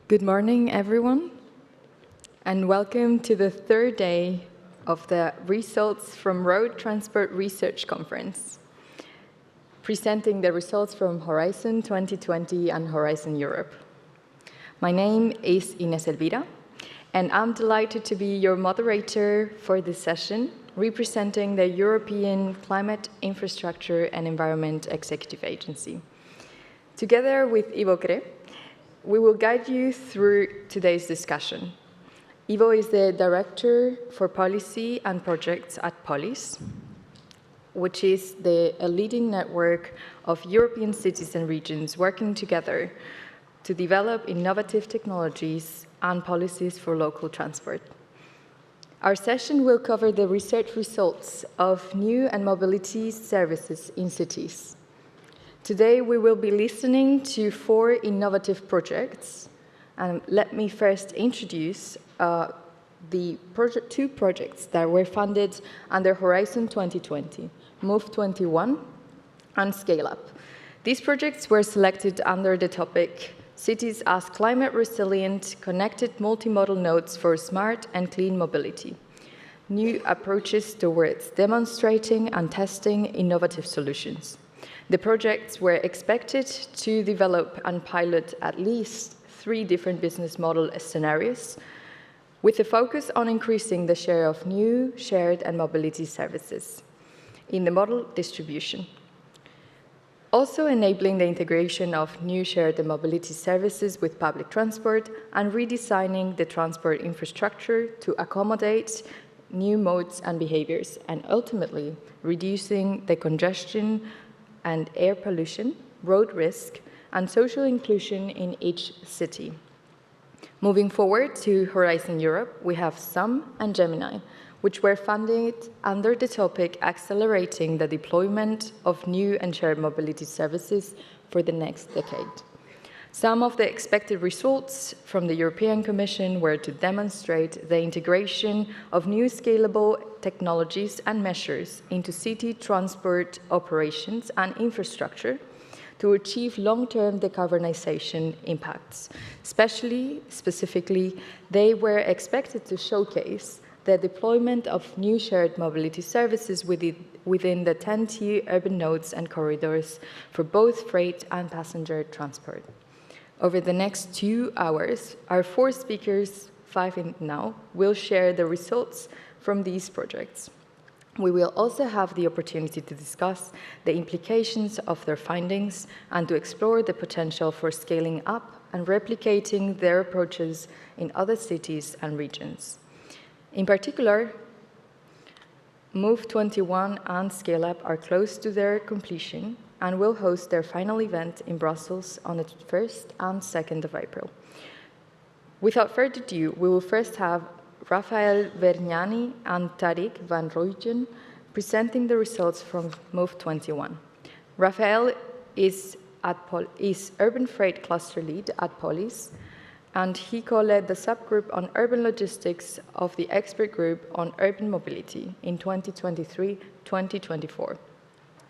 Good morning, everyone, and welcome to the third day of the Results from Road Transport Research Conference, presenting the results from Horizon 2020 and Horizon Europe. My name is Ines Elvira, and I'm delighted to be your moderator for this session, representing the European Climate, Infrastructure and Environment Executive Agency. Together with Ivo Cré, we will guide you through today's discussion. Ivo is the Director for Policy and Projects at POLIS, which is a leading network of European cities and regions working together to develop innovative technologies and policies for local transport. Our session will cover the research results of new and mobility services in cities. Today, we will be listening to 4 innovative projects. And let me first introduce the 2 projects that were funded under Horizon 2020, Move 21 and Scale Up. These projects were selected under the topic Cities as Climate Resilient, Connected Multimodal Nodes for Smart and Clean Mobility. New approaches towards demonstrating and testing innovative solutions. The projects were expected to develop and pilot at least 3 different business model scenarios, with a focus on increasing the share of new, shared, and mobility services in the model distribution. Also enabling the integration of new shared and mobility services with public transport and redesigning the transport infrastructure to accommodate new modes and behaviors, and ultimately reducing the congestion and air pollution, road risk, and social inclusion in each city. Moving forward to Horizon Europe, we have SUM and GEMINI, which were funded under the topic Accelerating the Deployment of New and Shared Mobility Services for the Next Decade. Some of the expected results from the European Commission were to demonstrate the integration of new scalable technologies and measures into city transport operations and infrastructure to achieve long-term decarbonization impacts. Specifically, they were expected to showcase the deployment of new shared mobility services within the 10T urban nodes and corridors for both freight and passenger transport. Over the next 2 hours, our 4 speakers, 5 in now, will share the results from these projects. We will also have the opportunity to discuss the implications of their findings and to explore the potential for scaling up and replicating their approaches in other cities and regions. In particular, Move 21 and Scale Up are close to their completion and will host their final event in Brussels on the 1st and 2nd of April. Without further ado, we will first have Rafael Vergnani and Tariq van Rooyen presenting the results from Move 21. Rafael is Urban Freight Cluster Lead at POLIS, and he co-led the subgroup on urban logistics of the expert group on urban mobility in 2023-2024.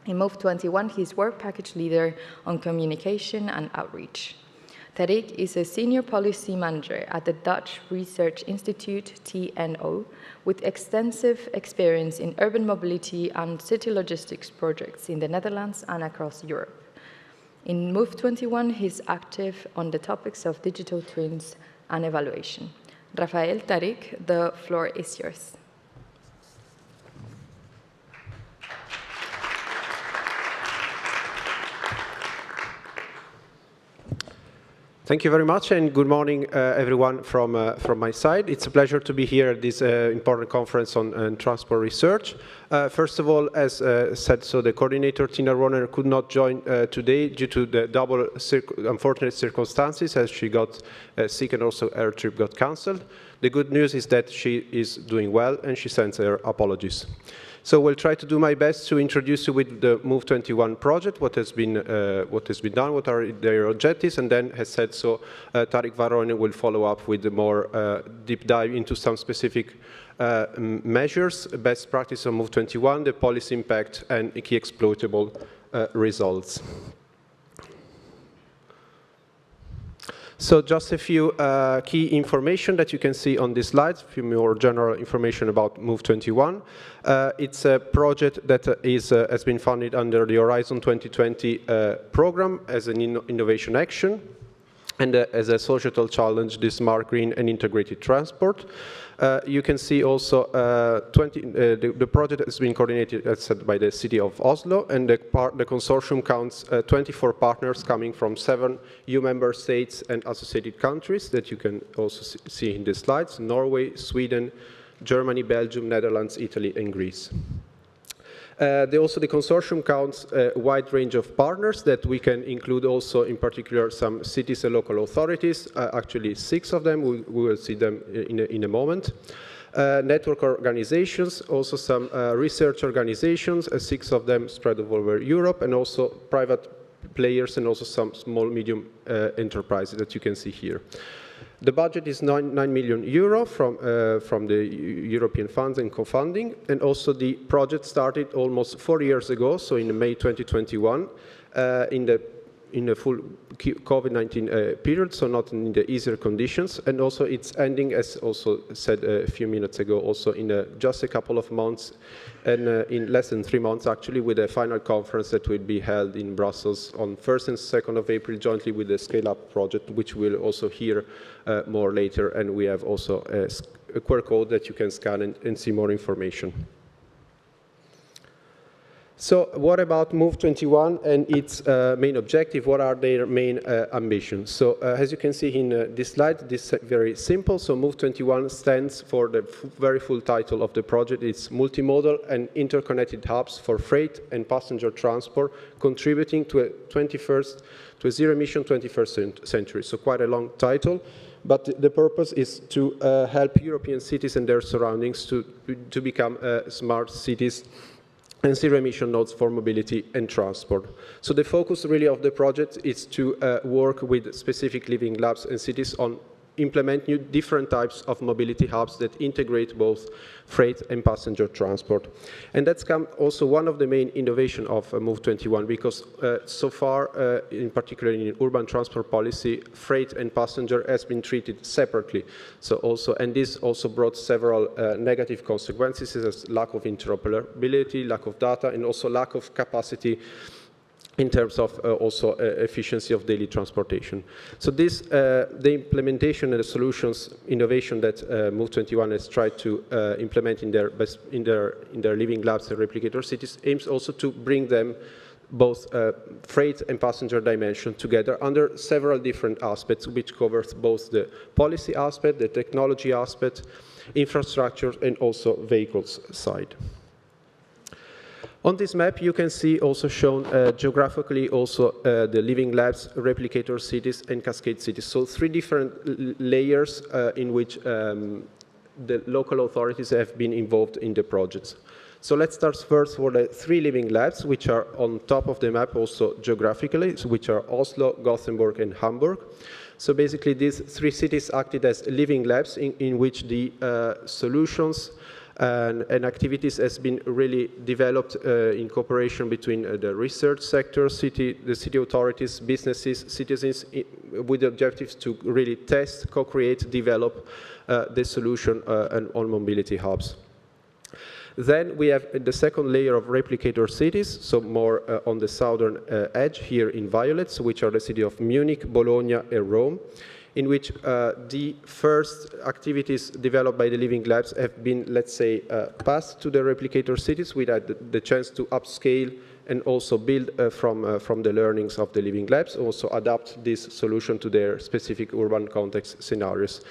In Move 21, he's work package leader on communication and outreach. Tariq is a senior policy manager at the Dutch Research Institute, TNO, with extensive experience in urban mobility and city logistics projects in the Netherlands and across Europe. In Move 21, he's active on the topics of digital twins and evaluation. Rafael, Tariq, the floor is yours. Thank you very much, and good morning, everyone, from my side. It's a pleasure to be here at this important conference on transport research. First of all, as said, so the coordinator, Tina Rohner, could not join today due to the double unfortunate circumstances, as she got sick and also her trip got cancelled. The good news is that she is doing well, and she sends her apologies. So we'll try to do my best to introduce you with the Move 21 project, what has been done, what are their objectives, and then, as said, so Tariq van Rooyen will follow up with a more deep dive into some specific measures, best practice on Move 21, the policy impact, and key exploitable results. So just a few key information that you can see on this slide, a few more general information about Move21. It's a project that has been funded under the Horizon 2020 program as an innovation action and as a societal challenge, the smart, green and integrated transport. You can see also the project has been coordinated, as said, by the city of Oslo, and the consortium counts 24 partners coming from 7 EU member states and associated countries that you can also see in the slides: Norway, Sweden, Germany, Belgium, Netherlands, Italy, and Greece. The consortium counts a wide range of partners that we can include also, in particular, some cities and local authorities, actually 6 of them, we will see them in a moment. Network organizations, also some research organizations, 6 of them spread over Europe, and also private players and also some small, medium enterprises that you can see here. The budget is 9 million euro from the European funds and co-funding, and also the project started almost 4 years ago, so in May 2021, in the full COVID-19 period, so not in the easier conditions, and also it's ending, as also said a few minutes ago, also in just a couple of months, and in less than 3 months actually, with a final conference that will be held in Brussels on 1st and 2nd of April, jointly with the Scale Up project, which we'll also hear more later, and we have also a QR code that you can scan and see more information. So what about Move21 and its main objective? What are their main ambitions? So as you can see in this slide, this is very simple. So Move21 stands for the very full title of the project. It's multimodal and interconnected hubs for freight and passenger transport, contributing to a zero-emission 21st century. So quite a long title. But the purpose is to help European cities and their surroundings to become smart cities and zero-emission nodes for mobility and transport. So the focus really of the project is to work with specific living labs and cities on implement different types of mobility hubs that integrate both freight and passenger transport. And that's also one of the main innovation of Move21, because so far, in particular in urban transport policy, freight and passenger has been treated separately. So also, and this also brought several negative consequences, as lack of interoperability, lack of data, and also lack of capacity in terms of also efficiency of daily transportation. So this, the implementation and the solutions innovation that Move21 has tried to implement in their living labs and replicator cities aims also to bring them both freight and passenger dimension together under several different aspects, which covers both the policy aspect, the technology aspect, infrastructure, and also vehicles side. On this map, you can see also shown geographically also the living labs, replicator cities, and cascade cities. So 3 different layers in which the local authorities have been involved in the projects. So let's start first for the 3 living labs, which are on top of the map also geographically, which are Oslo, Gothenburg, and Hamburg. So basically these 3 cities acted as living labs in which the solutions and activities has been really developed in cooperation between the research sector, the city authorities, businesses, citizens, with the objectives to really test, co-create, develop the solution on mobility hubs. Then we have the second layer of replicator cities, so more on the southern edge here in violets, which are the city of Munich, Bologna, and Rome, in which the first activities developed by the living labs have been, let's say, passed to the replicator cities. We had the chance to upscale and also build from the learnings of the living labs, also adapt this solution to their specific urban context scenarios.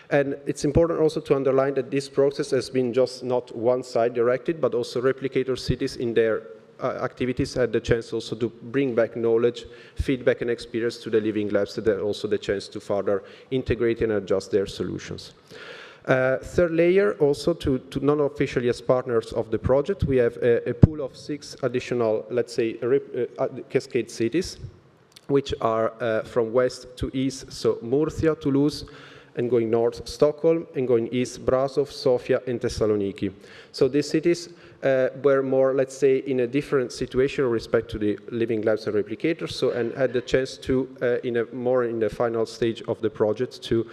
And it's important also to underline that this process has been just not one side directed, but also replicator cities in their activities had the chance also to bring back knowledge, feedback, and experience to the living labs, so that also the chance to further integrate and adjust their solutions. Third layer, also to non-officially as partners of the project, we have a pool of 6 additional, let's say, cascade cities, which are from west to east, so Murcia, Toulouse, and going north, Stockholm, and going east, Brasov, Sofia, and Thessaloniki. So these cities were more, let's say, in a different situation with respect to the living labs and replicators, so, and had the chance to, more in the final stage of the project, to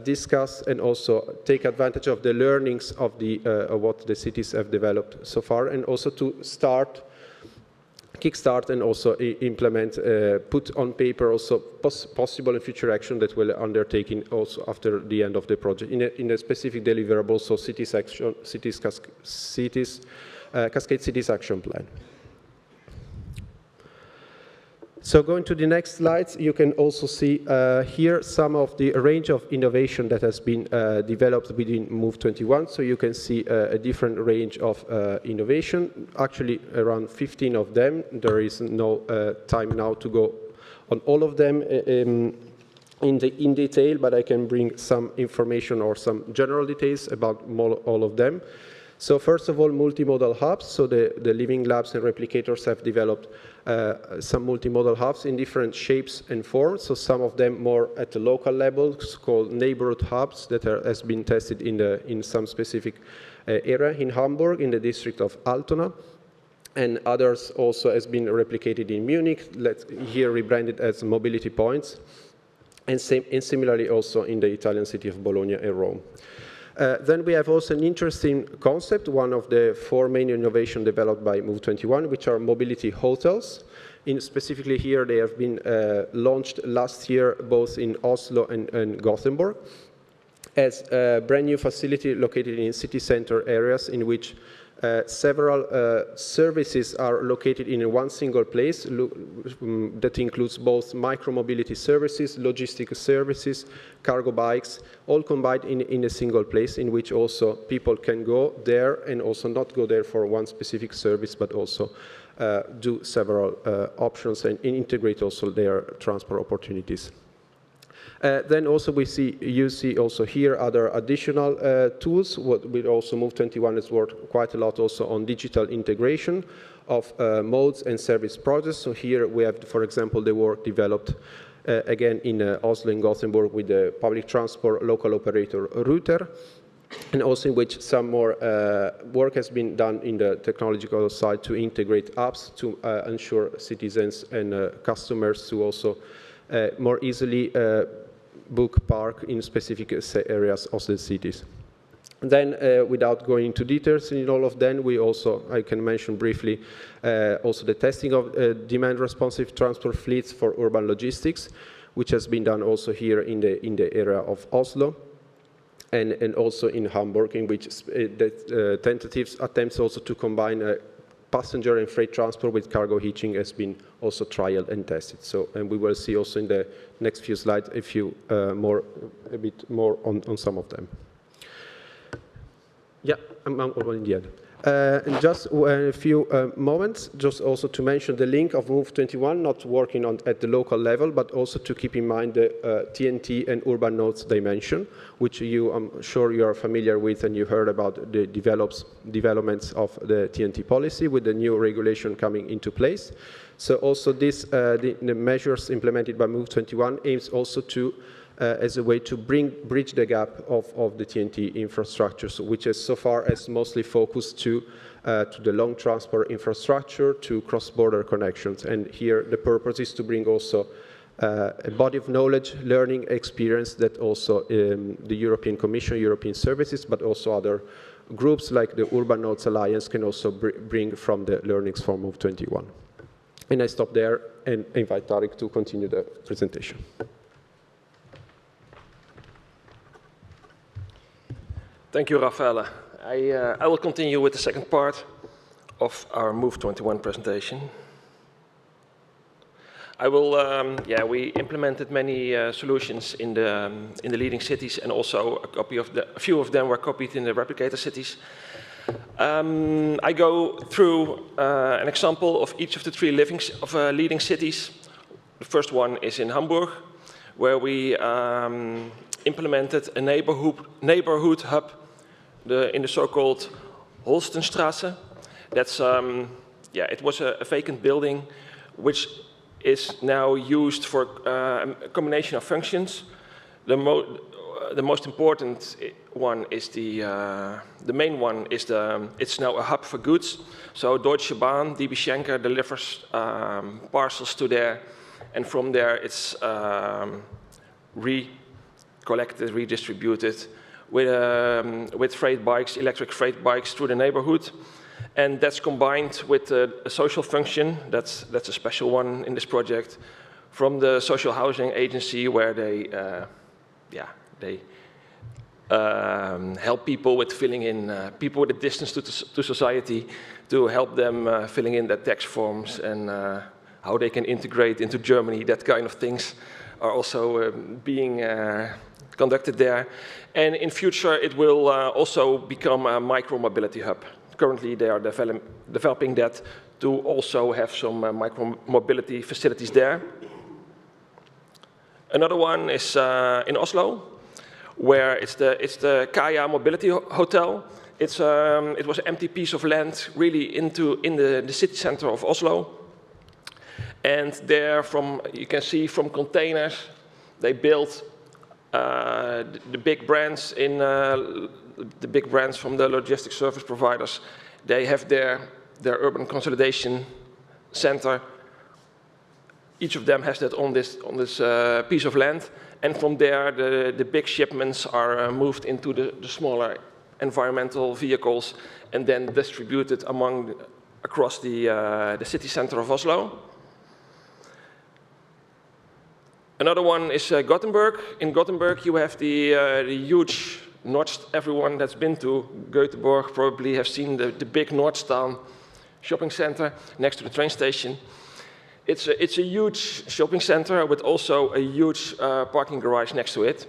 discuss and also take advantage of the learnings of what the cities have developed so far, and also to kickstart and also implement, put on paper also possible and future action that will undertaken also after the end of the project in a specific deliverable, so Cascade Cities Action Plan. So going to the next slides, you can also see here some of the range of innovation that has been developed within Move21. So you can see a different range of innovation, actually around 15 of them. There is no time now to go on all of them in detail, but I can bring some information or some general details about all of them. So first of all, multimodal hubs. So the living labs and replicators have developed some multimodal hubs in different shapes and forms. So some of them more at the local level, called neighborhood hubs that has been tested in some specific area in Hamburg, in the district of Altona. And others also has been replicated in Munich, here rebranded as mobility points, and similarly also in the Italian city of Bologna and Rome. Then we have also an interesting concept, one of the 4 main innovations developed by Move21, which are mobility hotels. Specifically here, they have been launched last year, both in Oslo and Gothenburg, as a brand new facility located in city center areas in which several services are located in one single place that includes both micro-mobility services, logistic services, cargo bikes, all combined in a single place in which also people can go there and also not go there for one specific service, but also do several options and integrate also their transport opportunities. Then also you see also here other additional tools. What we also Move21 has worked quite a lot also on digital integration of modes and service projects. So here we have, for example, the work developed again in Oslo and Gothenburg with the public transport local operator Router, and also in which some more work has been done in the technological side to integrate apps to ensure citizens and customers to also more easily book park in specific areas of the cities. And then, without going into details in all of them, I can mention briefly also the testing of demand-responsive transport fleets for urban logistics, which has been done also here in the area of Oslo, and also in Hamburg, in which tentative attempts also to combine passenger and freight transport with cargo hitching has been also trialed and tested. So, and we will see also in the next few slides a bit more on some of them. Yeah, I'm already in the end. And just a few moments, just also to mention the link of Move21, not working at the local level, but also to keep in mind the TNT and urban nodes dimension, which I'm sure you are familiar with and you heard about the developments of the TNT policy with the new regulation coming into place. So also the measures implemented by Move21 aims also to as a way to bridge the gap of the TNT infrastructure, which is so far as mostly focused to the long transport infrastructure, to cross-border connections. And here the purpose is to bring also a body of knowledge, learning experience that also the European Commission, European services, but also other groups like the Urban Nodes Alliance can also bring from the learnings from Move21. And I stop there and invite Tarek to continue the presentation. Thank you, Raffaele. I will continue with the second part of our Move21 presentation. We implemented many solutions in the leading cities, and also a few of them were copied in the replicator cities. I go through an example of each of the 3 leading cities. The first one is in Hamburg, where we implemented a neighborhood hub in the so-called Holstenstrasse. That's it was a vacant building, which is now used for a combination of functions. the most important one is the main one is it's now a hub for goods. So Deutsche Bahn, DB Schenker delivers parcels to there, and from there it's collected, redistributed with freight bikes, electric freight bikes through the neighborhood. And that's combined with a social function, that's a special one in this project, from the social housing agency where they help people with filling in, people with a distance to society, to help them filling in their tax forms and how they can integrate into Germany, that kind of things are also being conducted there. And in future it will also become a micro-mobility hub. Currently they are developing that to also have some micro-mobility facilities there. Another one is in Oslo, where it's the Kaya Mobility Hotel. It was an empty piece of land really in the city center of Oslo. And there, you can see from containers, they built the big brands from the logistic service providers. They have their urban consolidation center. Each of them has that on this piece of land, and from there the big shipments are moved into the smaller environmental vehicles and then distributed across the city center of Oslo. Another one is Gothenburg. In Gothenburg you have the huge everyone that's been to Göteborg probably have seen the big Nordstrand shopping center next to the train station. It's a huge shopping center with also a huge parking garage next to it,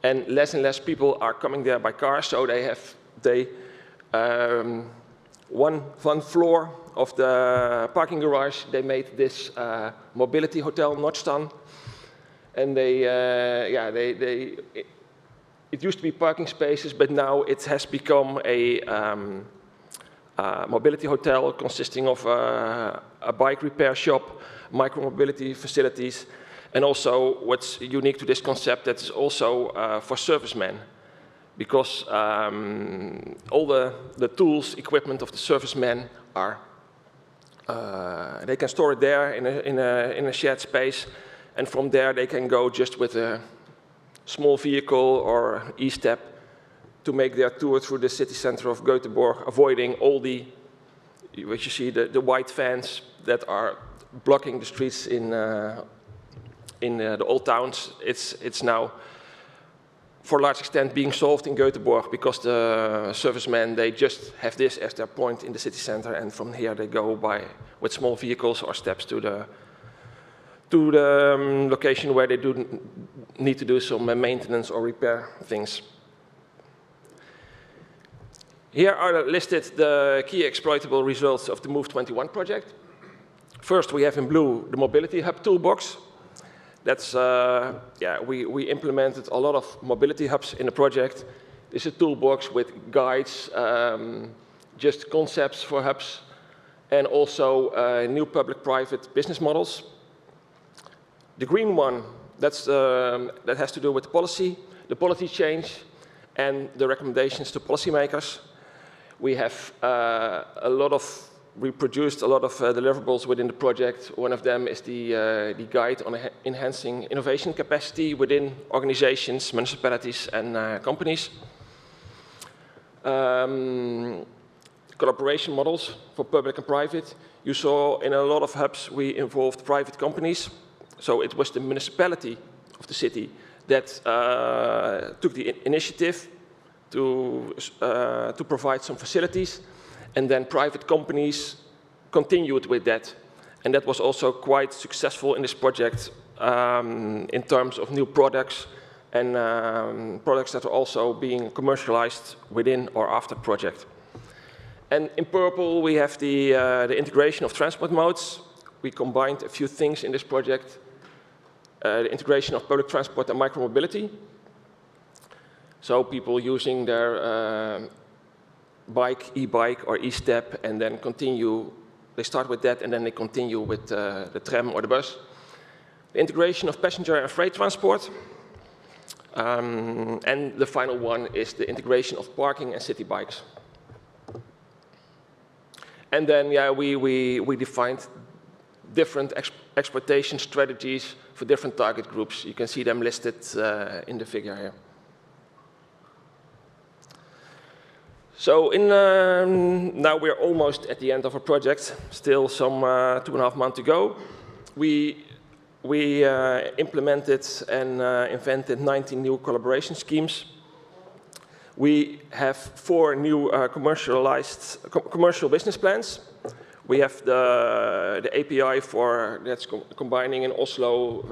and less people are coming there by car. So they have one floor of the parking garage. They made this mobility hotel Nordstrand, and it used to be parking spaces, but now it has become a mobility hotel consisting of a bike repair shop, micro-mobility facilities, and also what's unique to this concept, that's also for servicemen, because all the tools, equipment of the servicemen are, they can store it there in a shared space, and from there they can go just with a small vehicle or e-step to make their tour through the city center of Göteborg, avoiding all what you see, the white vans that are blocking the streets in the old towns. It's now, for a large extent, being solved in Göteborg because the servicemen, they just have this as their point in the city center, and from here they go with small vehicles or steps to the location where they need to do some maintenance or repair things. Here are listed the key exploitable results of the Move21 project. First, we have in blue the Mobility Hub Toolbox. That's, we implemented a lot of mobility hubs in the project. This is a toolbox with guides, just concepts for hubs, and also new public-private business models. The green one, that has to do with the policy change, and the recommendations to policymakers. We have we produced a lot of deliverables within the project. One of them is the guide on enhancing innovation capacity within organizations, municipalities, and companies. Collaboration models for public and private. You saw in a lot of hubs we involved private companies. So it was the municipality of the city that took the initiative to provide some facilities, and then private companies continued with that. And that was also quite successful in this project in terms of new products and products that are also being commercialized within or after the project. And in purple we have the integration of transport modes. We combined a few things in this project. The integration of public transport and micromobility. So people using their e-bike or e-step, and then continue, they start with that and then they continue with the tram or the bus. The integration of passenger and freight transport. And the final one is the integration of parking and city bikes. And then, yeah, we defined different exploitation strategies for different target groups. You can see them listed in the figure here. So now we're almost at the end of our project, still some 2.5 months to go. We implemented and invented 19 new collaboration schemes. We have 4 new commercial business plans. We have the API that's combining in Oslo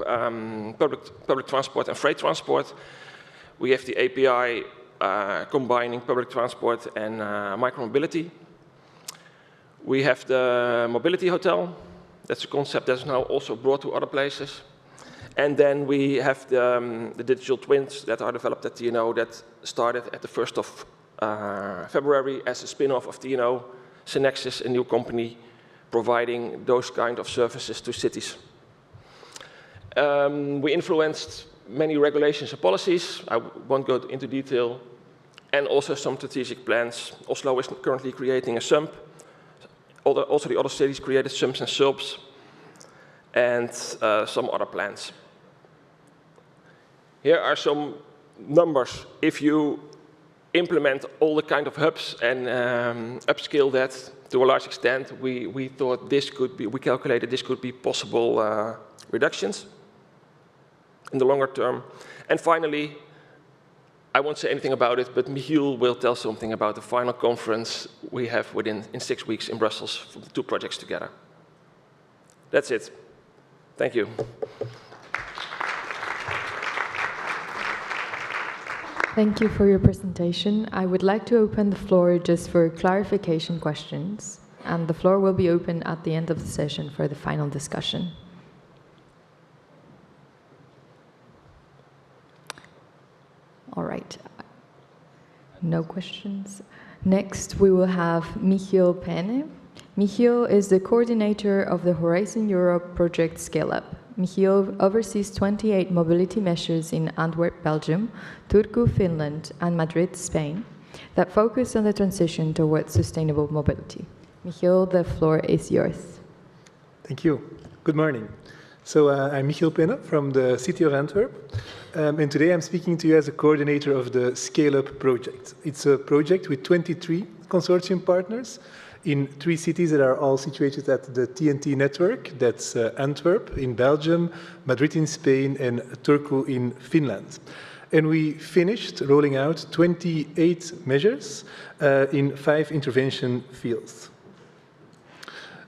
public transport and freight transport. We have the API combining public transport and micromobility. We have the mobility hotel. That's a concept that's now also brought to other places. And then we have the digital twins that are developed at TNO that started at the 1st of February as a spin-off of TNO, Synexis, a new company providing those kind of services to cities. We influenced many regulations and policies. I won't go into detail. And also some strategic plans. Oslo is currently creating a SUMP. Also the other cities created SUMPs and SULPs. And some other plans. Here are some numbers. If you implement all the kind of hubs and upscale that to a large extent, we thought this could be, we calculated this could be possible reductions in the longer term. And finally, I won't say anything about it, but Michiel will tell something about the final conference we have in 6 weeks in Brussels for the 2 projects together. That's it. Thank you. Thank you for your presentation. I would like to open the floor just for clarification questions, and the floor will be open at the end of the session for the final discussion. All right. No questions. Next, we will have Michiel Penne. Michiel is the coordinator of the Horizon Europe project Scale-Up. Michiel oversees 28 mobility measures in Antwerp, Belgium, Turku, Finland, and Madrid, Spain, that focus on the transition towards sustainable mobility. Michiel, the floor is yours. Thank you. Good morning. So I'm Michiel Penne from the city of Antwerp. And today I'm speaking to you as a coordinator of the Scale-Up project. It's a project with 23 consortium partners in 3 cities that are all situated at the TNT network. That's Antwerp in Belgium, Madrid in Spain, and Turku in Finland. And we finished rolling out 28 measures in 5 intervention fields.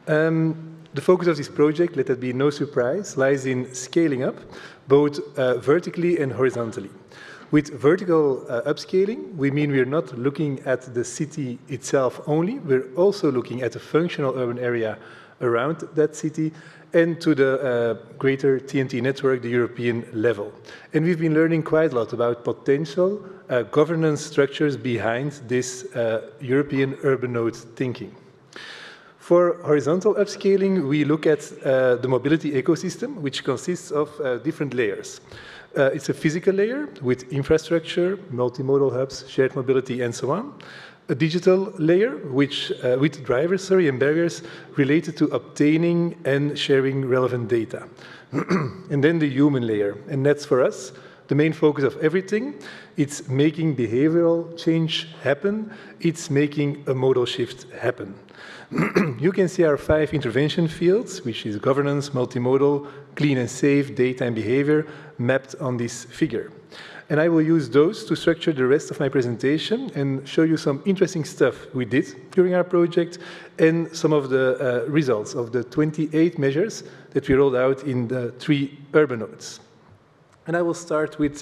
The focus of this project, let that be no surprise, lies in scaling up, both vertically and horizontally. With vertical upscaling, we mean we're not looking at the city itself only, we're also looking at the functional urban area around that city and to the greater TNT network, the European level. And we've been learning quite a lot about potential governance structures behind this European urban node thinking. For horizontal upscaling, we look at the mobility ecosystem, which consists of different layers. It's a physical layer with infrastructure, multimodal hubs, shared mobility, and so on. A digital layer with drivers and barriers related to obtaining and sharing relevant data. And then the human layer, and that's for us the main focus of everything. It's making behavioral change happen. It's making a modal shift happen. You can see our 5 intervention fields, which is governance, multimodal, clean and safe, data and behavior, mapped on this figure. And I will use those to structure the rest of my presentation and show you some interesting stuff we did during our project and some of the results of the 28 measures that we rolled out in the 3 urban nodes. And I will start with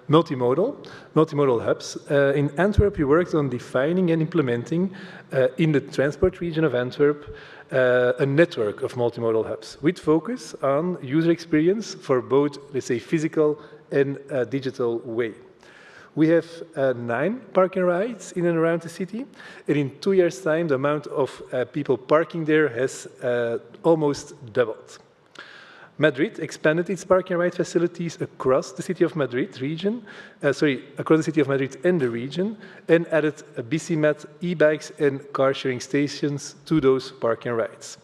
multimodal hubs. In Antwerp, we worked on defining and implementing in the transport region of Antwerp a network of multimodal hubs with focus on user experience for both, let's say, physical and digital way. We have 9 park and rides in and around the city, and in 2 years' time, the amount of people parking there has almost doubled. Madrid expanded its park and ride facilities across the city of Madrid region, across the city of Madrid and the region, and added a bicimat, e-bikes and car sharing stations to those park and rides.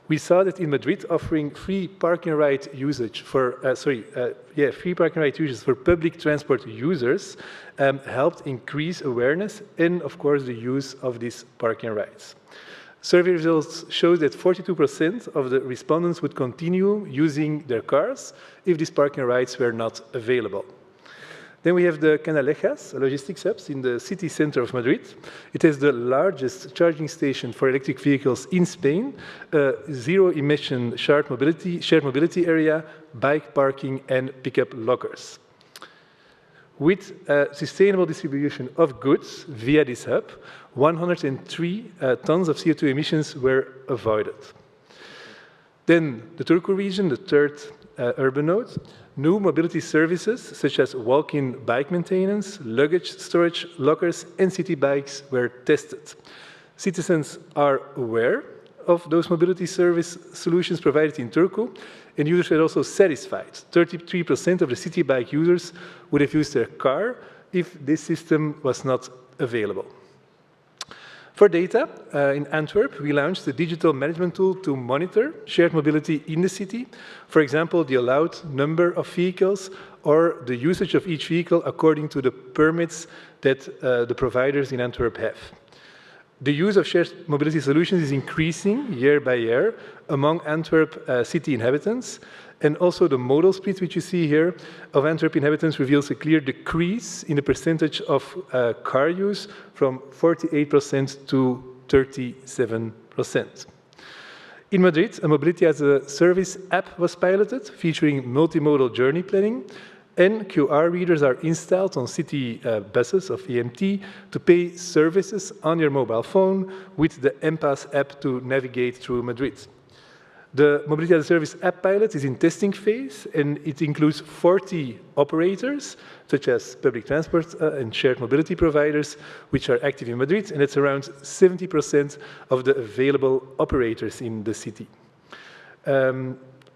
We saw that in Madrid, offering free park and ride usage for free park and ride users for public transport users helped increase awareness and, of course, the use of these park and rides. Survey results show that 42% of the respondents would continue using their cars if these park and rides were not available. Then we have the Canalejas, a logistics hub in the city center of Madrid. It has the largest charging station for electric vehicles in Spain, a zero-emission shared mobility area, bike parking, and pickup lockers. With sustainable distribution of goods via this hub, 103 tons of CO2 emissions were avoided. Then the Turku region, the third urban node. New mobility services, such as walk-in bike maintenance, luggage storage, lockers, and city bikes were tested. Citizens are aware of those mobility service solutions provided in Turku, and users were also satisfied. 33% of the city bike users would have used their car if this system was not available. For data, in Antwerp, we launched a digital management tool to monitor shared mobility in the city. For example, the allowed number of vehicles or the usage of each vehicle according to the permits that the providers in Antwerp have. The use of shared mobility solutions is increasing year by year among Antwerp city inhabitants. And also the modal split, which you see here, of Antwerp inhabitants reveals a clear decrease in the percentage of car use from 48% to 37%. In Madrid, a mobility as a service app was piloted, featuring multimodal journey planning, and QR readers are installed on city buses of EMT to pay services on your mobile phone with the M-Pass app to navigate through Madrid. The Mobility as a Service app pilot is in testing phase, and it includes 40 operators, such as public transport and shared mobility providers, which are active in Madrid, and it's around 70% of the available operators in the city.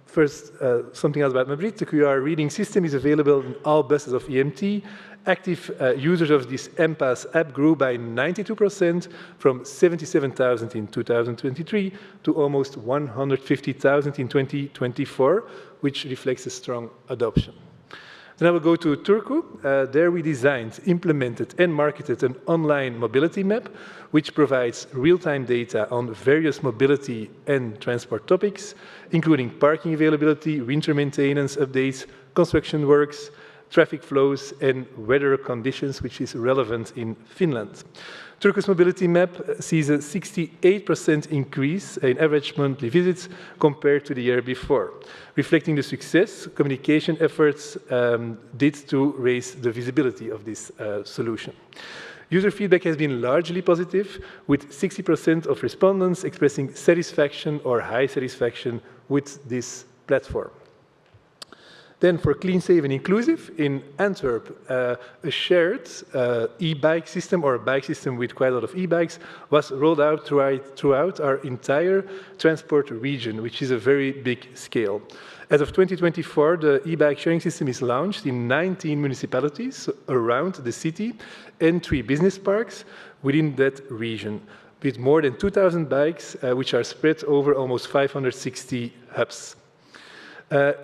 First, something else about Madrid. The QR reading system is available in all buses of EMT. Active users of this M-Pass app grew by 92% from 77,000 in 2023 to almost 150,000 in 2024, which reflects a strong adoption. Then I will go to Turku. There we designed, implemented, and marketed an online mobility map, which provides real-time data on various mobility and transport topics, including parking availability, winter maintenance updates, construction works, traffic flows, and weather conditions, which is relevant in Finland. Turku's mobility map sees a 68% increase in average monthly visits compared to the year before, reflecting the success communication efforts did to raise the visibility of this solution. User feedback has been largely positive, with 60% of respondents expressing satisfaction or high satisfaction with this platform. Then for clean, safe, and inclusive, in Antwerp, a shared e-bike system or a bike system with quite a lot of e-bikes was rolled out throughout our entire transport region, which is a very big scale. As of 2024, the e-bike sharing system is launched in 19 municipalities around the city and 3 business parks within that region, with more than 2,000 bikes, which are spread over almost 560 hubs.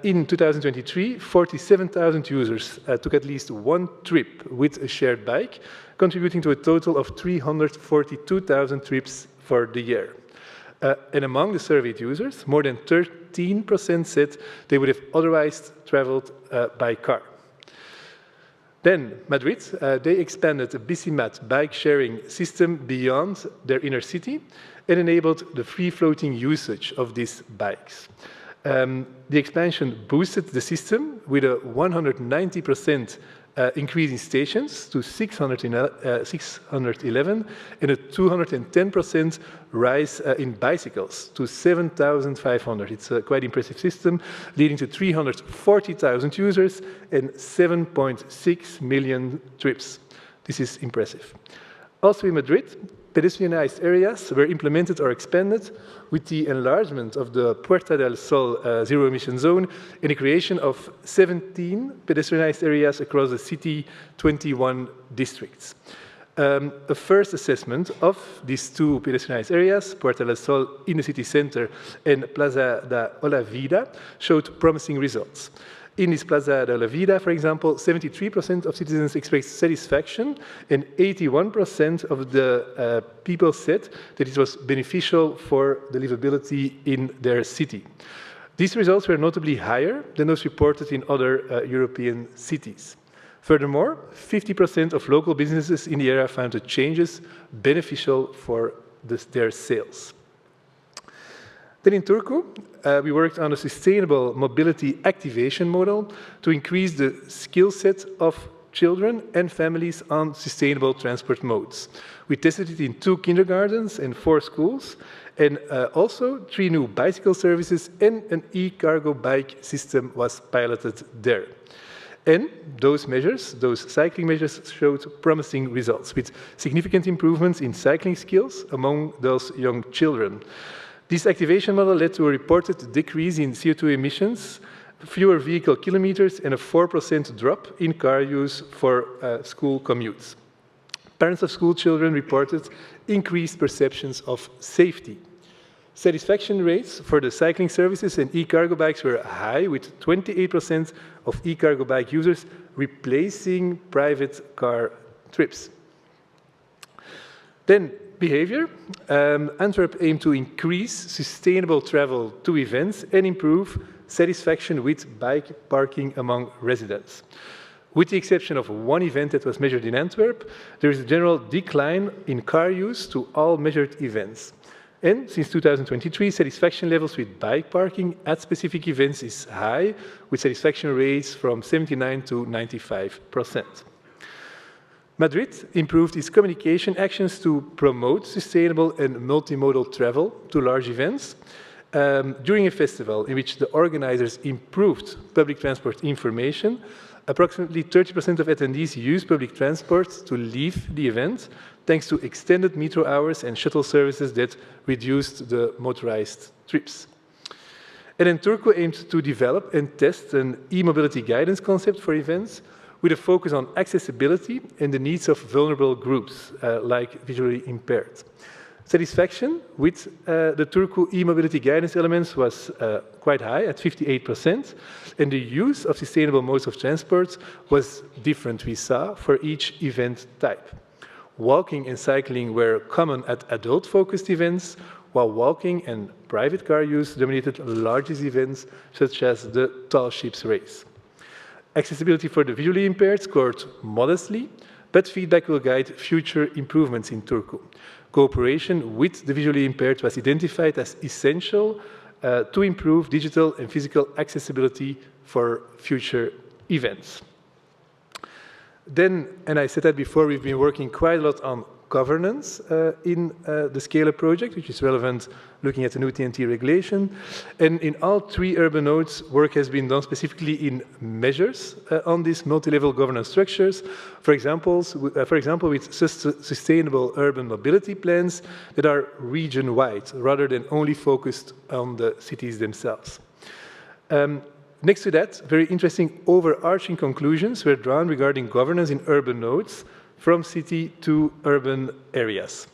In 2023, 47,000 users took at least one trip with a shared bike, contributing to a total of 342,000 trips for the year. And among the surveyed users, more than 13% said they would have otherwise traveled by car. Then Madrid, they expanded the bicimat bike sharing system beyond their inner city and enabled the free-floating usage of these bikes. The expansion boosted the system with a 190% increase in stations to 611 and a 210% rise in bicycles to 7,500. It's a quite impressive system, leading to 340,000 users and 7.6 million trips. This is impressive. Also in Madrid, pedestrianized areas were implemented or expanded with the enlargement of the Puerta del Sol zero-emission zone and the creation of 17 pedestrianized areas across the city, 21 districts. A first assessment of these two pedestrianized areas, Puerta del Sol in the city center and Plaza da Olavida, showed promising results. In this Plaza de la Vida, for example, 73% of citizens expressed satisfaction and 81% of the people said that it was beneficial for the livability in their city. These results were notably higher than those reported in other European cities. Furthermore, 50% of local businesses in the area found the changes beneficial for their sales. Then in Turku, we worked on a sustainable mobility activation model to increase the skill set of children and families on sustainable transport modes. We tested it in 2 kindergartens and 4 schools, and also 3 new bicycle services and an e-cargo bike system was piloted there. And those measures, those cycling measures, showed promising results with significant improvements in cycling skills among those young children. This activation model led to a reported decrease in CO2 emissions, fewer vehicle kilometers, and a 4% drop in car use for school commutes. Parents of school children reported increased perceptions of safety. Satisfaction rates for the cycling services and e-cargo bikes were high, with 28% of e-cargo bike users replacing private car trips. Then, behavior. Antwerp aimed to increase sustainable travel to events and improve satisfaction with bike parking among residents. With the exception of one event that was measured in Antwerp, there is a general decline in car use to all measured events. And since 2023, satisfaction levels with bike parking at specific events is high, with satisfaction rates from 79 to 95%. Madrid improved its communication actions to promote sustainable and multimodal travel to large events. During a festival in which the organizers improved public transport information, approximately 30% of attendees used public transport to leave the event, thanks to extended metro hours and shuttle services that reduced the motorized trips. And then Turku aimed to develop and test an e-mobility guidance concept for events with a focus on accessibility and the needs of vulnerable groups, like visually impaired. Satisfaction with the Turku e-mobility guidance elements was quite high at 58%, and the use of sustainable modes of transport was different, we saw, for each event type. Walking and cycling were common at adult-focused events, while walking and private car use dominated largest events, such as the Tall Ships Race. Accessibility for the visually impaired scored modestly, but feedback will guide future improvements in Turku. Cooperation with the visually impaired was identified as essential to improve digital and physical accessibility for future events. Then, and I said that before, we've been working quite a lot on governance in the Scale-up project, which is relevant looking at the new TNT regulation. And in all 3 urban nodes, work has been done specifically in measures on these multi-level governance structures. For example, with sustainable urban mobility plans that are region-wide, rather than only focused on the cities themselves. Next to that, very interesting overarching conclusions were drawn regarding governance in urban nodes from city to urban areas.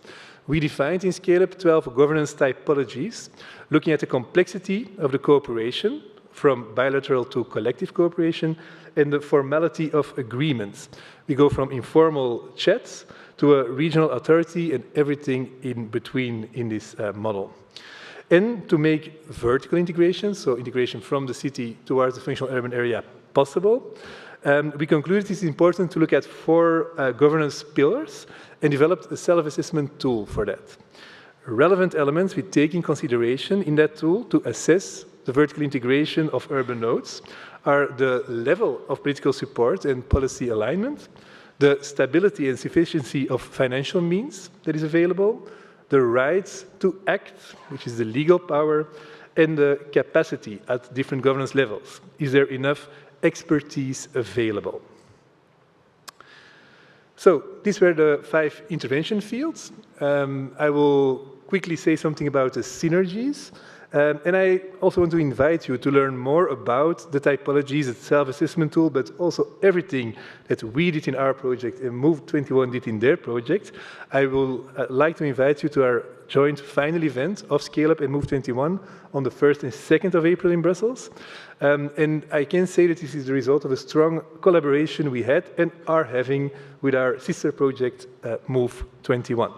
We defined in Scale-up 12 governance typologies, looking at the complexity of the cooperation, from bilateral to collective cooperation, and the formality of agreements. We go from informal chats to a regional authority and everything in between in this model. And to make vertical integration, so integration from the city towards the functional urban area, possible, we concluded it's important to look at 4 governance pillars and developed a self-assessment tool for that. Relevant elements we take in consideration in that tool to assess the vertical integration of urban nodes are the level of political support and policy alignment, the stability and sufficiency of financial means that is available, the right to act, which is the legal power, and the capacity at different governance levels. Is there enough expertise available? So these were the 5 intervention fields. I will quickly say something about the synergies. And I also want to invite you to learn more about the typologies, the self-assessment tool, but also everything that we did in our project and Move21 did in their project. I will like to invite you to our joint final event of Scale Up and Move21 on the 1st and 2nd of April in Brussels. And I can say that this is the result of a strong collaboration we had and are having with our sister project, Move21.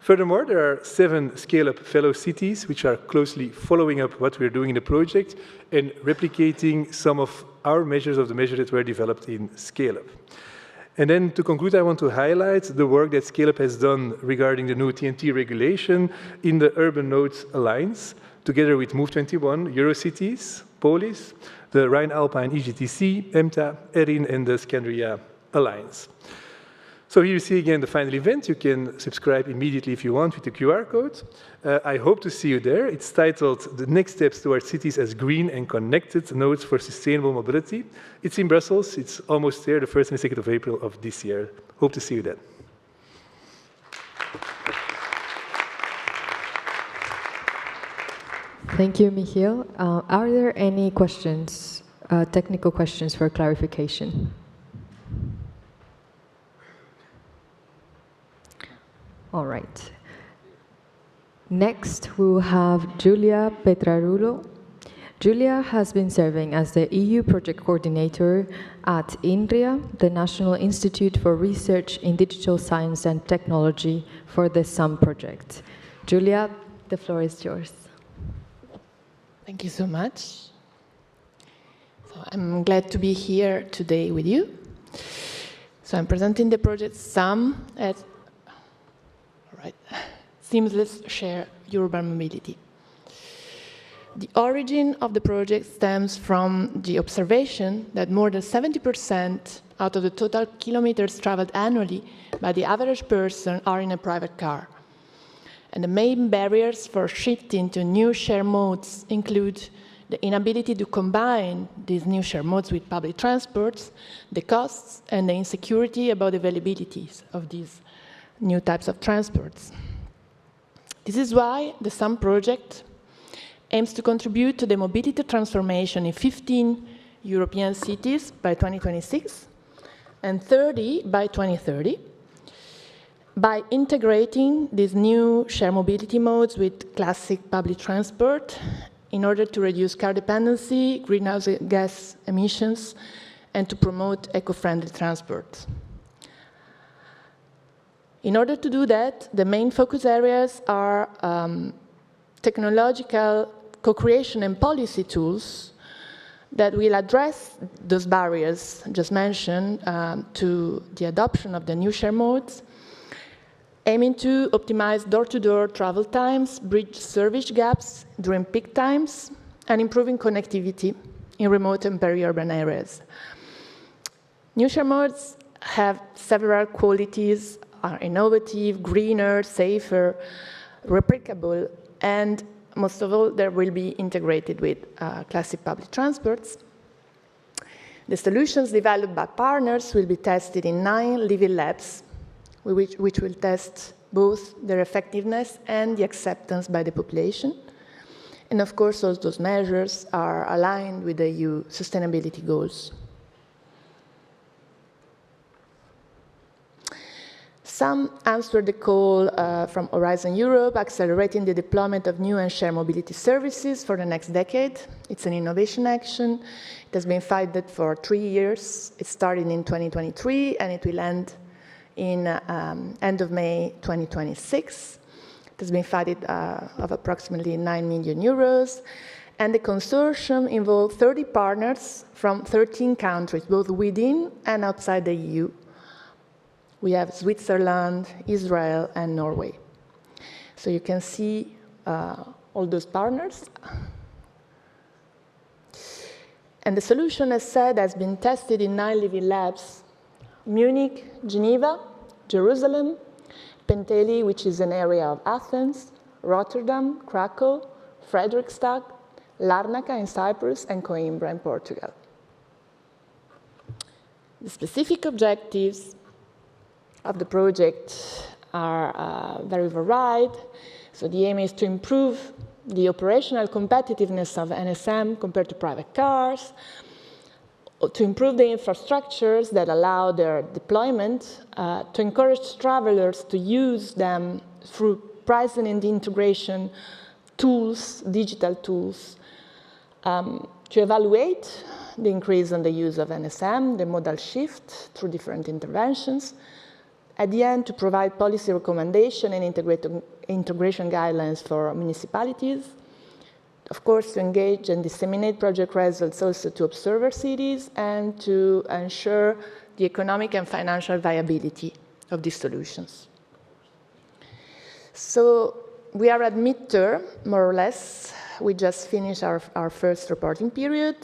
Furthermore, there are 7 Scale-Up fellow cities which are closely following up what we're doing in the project and replicating some of our measures of the measures that were developed in Scale-Up. And then to conclude, I want to highlight the work that Scale-Up has done regarding the new TNT regulation in the Urban Nodes Alliance, together with Move21, Eurocities, POLIS, the Rhine-Alpine EGTC, EMTA, ERIN, and the Scandria Alliance. So here you see again the final event. You can subscribe immediately if you want with the QR code. I hope to see you there. It's titled The Next Steps Towards Cities as Green and Connected Nodes for Sustainable Mobility. It's in Brussels. It's almost there, the 1st and 2nd of April of this year. Hope to see you then. Thank you, Michiel. Are there any questions, technical questions for clarification? All right. Next, we will have Giulia Petrarulo. Giulia has been serving as the EU project coordinator at INRIA, the National Institute for Research in Digital Science and Technology, for the SUM project. Giulia, the floor is yours. Thank you so much. So I'm glad to be here today with you. So I'm presenting the project SUM at Seamless Share Urban Mobility. The origin of the project stems from the observation that more than 70% out of the total kilometers traveled annually by the average person are in a private car. And the main barriers for shifting to new share modes include the inability to combine these new share modes with public transports, the costs, and the insecurity about the availabilities of these new types of transports. This is why the SUM project aims to contribute to the mobility transformation in 15 European cities by 2026 and 30 by 2030 by integrating these new shared mobility modes with classic public transport in order to reduce car dependency, greenhouse gas emissions, and to promote eco-friendly transport. In order to do that, the main focus areas are technological co-creation and policy tools that will address those barriers just mentioned to the adoption of the new share modes, aiming to optimize door-to-door travel times, bridge service gaps during peak times, and improving connectivity in remote and peri-urban areas. New share modes have several qualities, are innovative, greener, safer, replicable, and most of all, they will be integrated with classic public transports. The solutions developed by partners will be tested in 9 living labs, which will test both their effectiveness and the acceptance by the population. And of course, all those measures are aligned with the EU sustainability goals. Some answer the call from Horizon Europe, accelerating the deployment of new and shared mobility services for the next decade. It's an innovation action. It has been funded for 3 years. It started in 2023, and it will end in end of May 2026. It has been funded of approximately 9 million euros. And the consortium involved 30 partners from 13 countries, both within and outside the EU. We have Switzerland, Israel, and Norway. So you can see all those partners. And the solution, as said, has been tested in 9 living labs: Munich, Geneva, Jerusalem, Penteli, which is an area of Athens, Rotterdam, Krakow, Fredrikstad, Larnaca in Cyprus, and Coimbra in Portugal. The specific objectives of the project are very varied. So the aim is to improve the operational competitiveness of NSM compared to private cars, to improve the infrastructures that allow their deployment, to encourage travelers to use them through pricing and integration tools, digital tools, to evaluate the increase in the use of NSM, the modal shift through different interventions. At the end, to provide policy recommendation and integration guidelines for municipalities. Of course, to engage and disseminate project results also to observer cities and to ensure the economic and financial viability of these solutions. So we are at midterm, more or less. We just finished our first reporting period.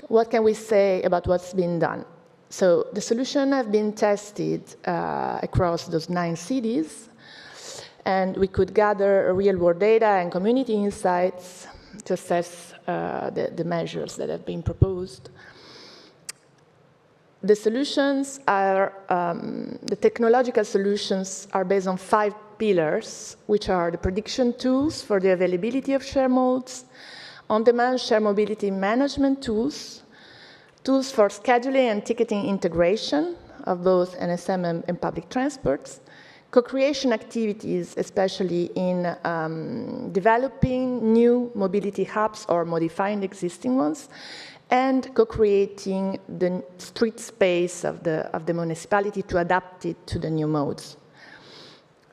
What can we say about what's been done? So the solution have been tested across those 9 cities, and we could gather real-world data and community insights to assess the measures that have been proposed. The solutions are, the technological solutions are based on 5 pillars, which are the prediction tools for the availability of share modes, on-demand share mobility management tools, tools for scheduling and ticketing integration of both NSM and public transports, co-creation activities, especially in developing new mobility hubs or modifying existing ones, and co-creating the street space of the municipality to adapt it to the new modes.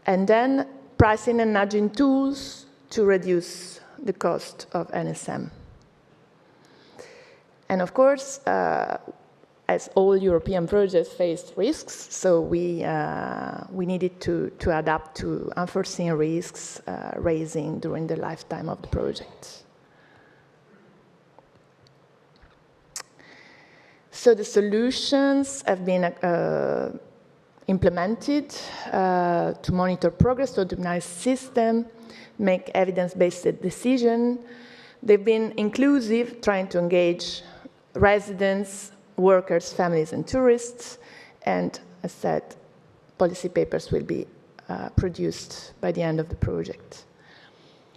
And then pricing and nudging tools to reduce the cost of NSM. And of course, as all European projects faced risks, so we needed to adapt to unforeseen risks raising during the lifetime of the project. So the solutions have been implemented to monitor progress, to optimize system, make evidence-based decision. They've been inclusive, trying to engage residents, workers, families, and tourists. And as said, policy papers will be produced by the end of the project.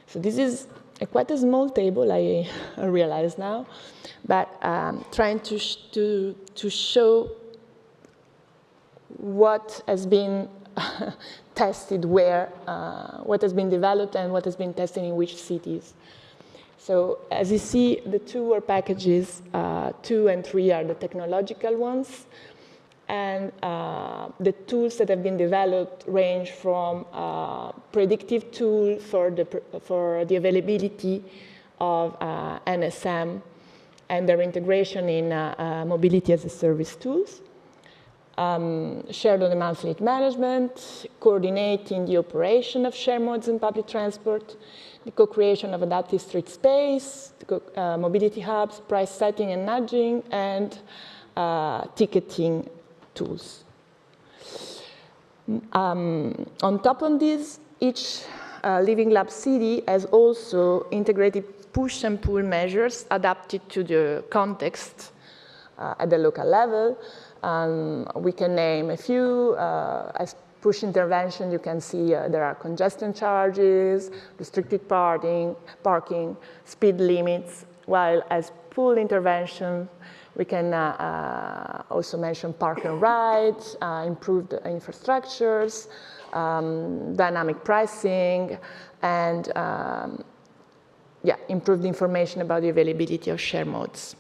So this is quite a small table, I realize now, but trying to show what has been tested where, what has been developed and what has been tested in which cities. So as you see, the 2 work packages, 2 and 3 are the technological ones. And the tools that have been developed range from predictive tool for the availability of NSM and their integration in mobility as a service tools, shared on-demand fleet management, coordinating the operation of share modes in public transport, the co-creation of adaptive street space, mobility hubs, price setting and nudging, and ticketing tools. On top of this, each Living Lab city has also integrated push and pull measures adapted to the context at the local level. We can name a few. As push intervention, you can see there are congestion charges, restricted parking, speed limits, while as pull intervention, we can also mention park and rides, improved infrastructures, dynamic pricing, and improved information about the availability of share modes.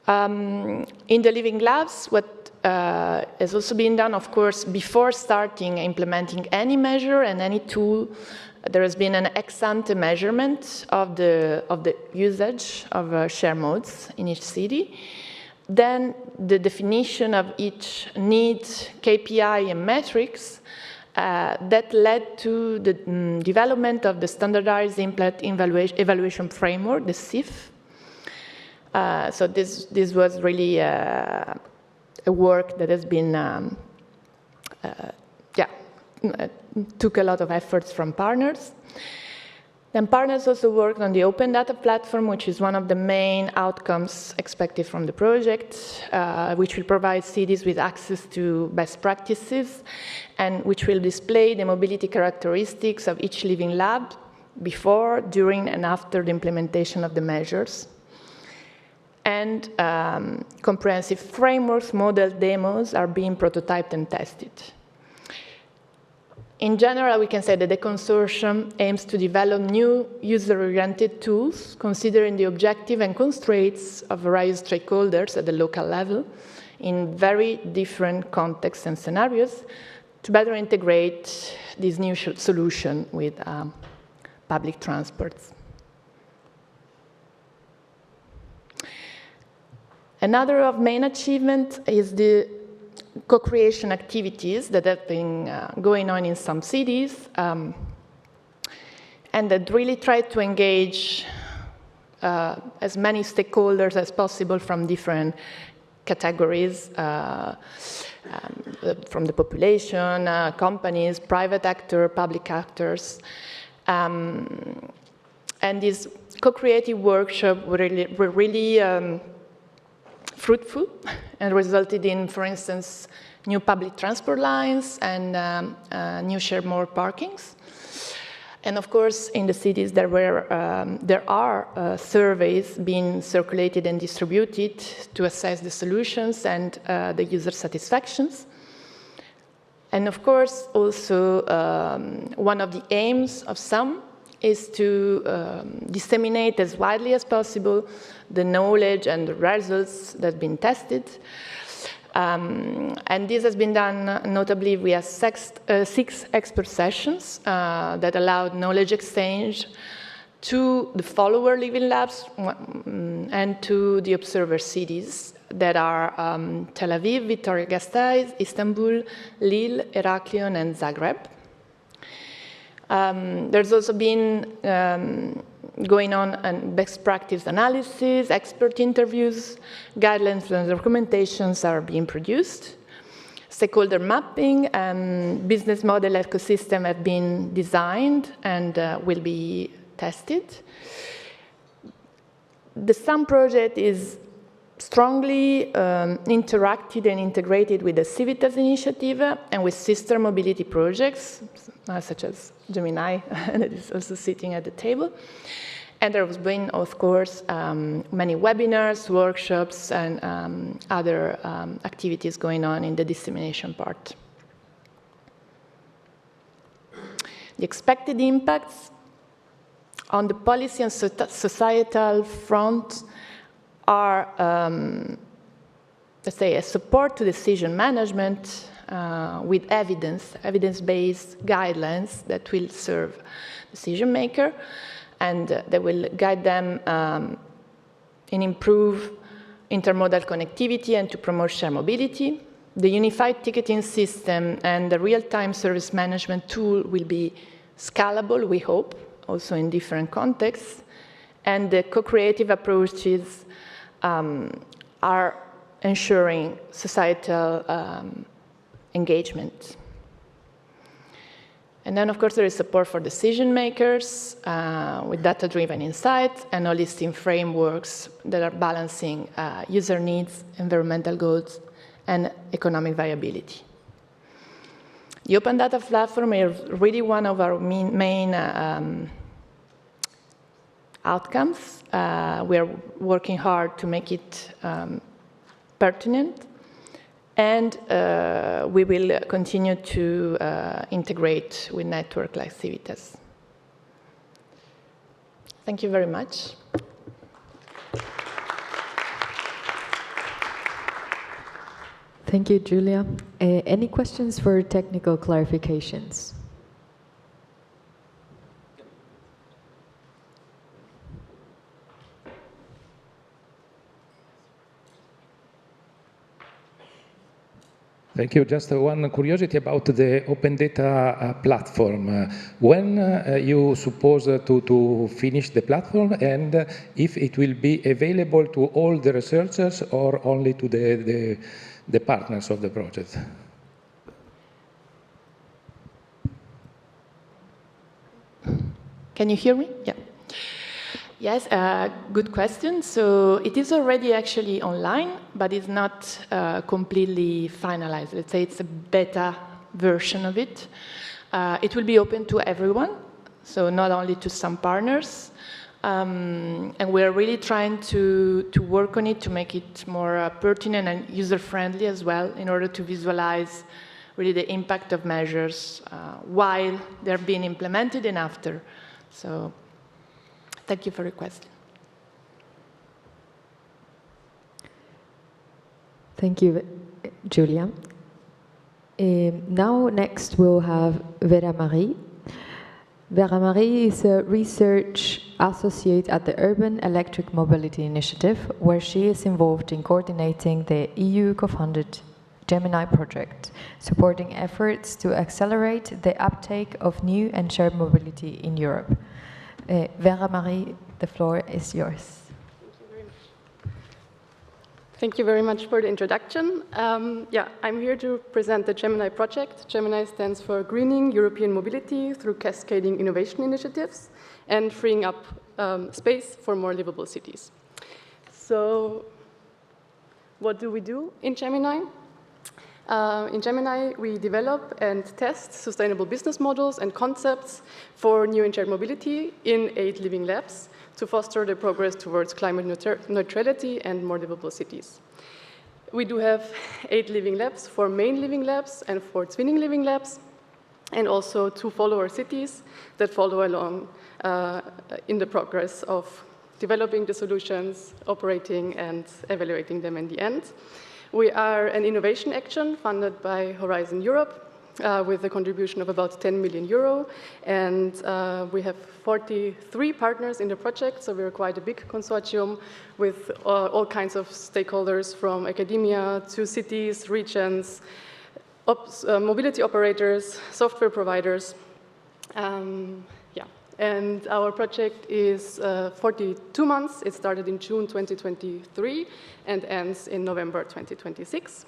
In the Living Labs, what has also been done, of course, before starting implementing any measure and any tool, there has been an ex-ante measurement of the usage of share modes in each city. Then the definition of each need, KPI, and metrics that led to the development of the standardized impact evaluation framework, the SIF. So this was really a work that has been, took a lot of efforts from partners. Then partners also worked on the open data platform, which is one of the main outcomes expected from the project, which will provide cities with access to best practices and which will display the mobility characteristics of each living lab before, during, and after the implementation of the measures. And comprehensive frameworks, model demos are being prototyped and tested. In general, we can say that the consortium aims to develop new user-oriented tools, considering the objective and constraints of various stakeholders at the local level in very different contexts and scenarios to better integrate this new solution with public transports. Another of main achievement is the co-creation activities that have been going on in some cities and that really try to engage as many stakeholders as possible from different categories, from the population, companies, private actors, public actors. And this co-creative workshop were really fruitful and resulted in, for instance, new public transport lines and new shared mode parkings. And of course, in the cities there are surveys being circulated and distributed to assess the solutions and the user satisfactions. And of course, also one of the aims of some is to disseminate as widely as possible the knowledge and the results that have been tested. And this has been done notably via 6 expert sessions that allowed knowledge exchange to the follower living labs and to the observer cities that are Tel Aviv, Vitoria-Gasteiz, Istanbul, Lille, Heraklion, and Zagreb. There's also been going on best practice analysis, expert interviews, guidelines and recommendations are being produced. Stakeholder mapping and business model ecosystem have been designed and will be tested. The SUM project is strongly interacted and integrated with the Civitas initiative and with sister mobility projects, such as GEMINI, that is also sitting at the table. And there has been, of course, many webinars, workshops, and other activities going on in the dissemination part. The expected impacts on the policy and societal front are, let's say, a support to decision management with evidence-based guidelines that will serve decision maker, and that will guide them in improve intermodal connectivity and to promote shared mobility. The unified ticketing system and the real-time service management tool will be scalable, we hope, also in different contexts, and the co-creative approaches are ensuring societal engagement. And then, of course, there is support for decision makers with data-driven insights and holistic frameworks that are balancing user needs, environmental goals, and economic viability. The open data platform is really one of our main outcomes. We are working hard to make it pertinent, and we will continue to integrate with networks like Civitas. Thank you very much. Thank you, Giulia. Any questions for technical clarifications? Thank you. Just one curiosity about the open data platform. When you suppose to finish the platform, and if it will be available to all the researchers or only to the partners of the project? Can you hear me? Yeah. Yes, good question. So it is already actually online, but it's not completely finalized. Let's say it's a beta version of it. It will be open to everyone, so not only to some partners. And we're really trying to work on it to make it more pertinent and user-friendly as well, in order to visualize really the impact of measures while they're being implemented and after. So thank you for your question. Thank you, Julia. Now, next, we'll have Vera Marie. Vera Marie is a research associate at the Urban Electric Mobility Initiative, where she is involved in coordinating the EU co-funded GEMINI project, supporting efforts to accelerate the uptake of new and shared mobility in Europe. Vera Marie, the floor is yours. Thank you very much for the introduction. I'm here to present the GEMINI project. GEMINI stands for Greening European Mobility through Cascading Innovation Initiatives and freeing up space for more livable cities. So what do we do in GEMINI? In GEMINI, we develop and test sustainable business models and concepts for new and shared mobility in 8 living labs to foster the progress towards climate neutrality and more livable cities. We do have 8 living labs, 4 main living labs and 4 twinning living labs, and also 2 follower cities that follow along in the progress of developing the solutions, operating and evaluating them in the end. We are an innovation action funded by Horizon Europe with a contribution of about 10 million euro. And we have 43 partners in the project, so we're quite a big consortium with all kinds of stakeholders from academia to cities, regions, mobility operators, software providers. And our project is 42 months. It started in June 2023 and ends in November 2026.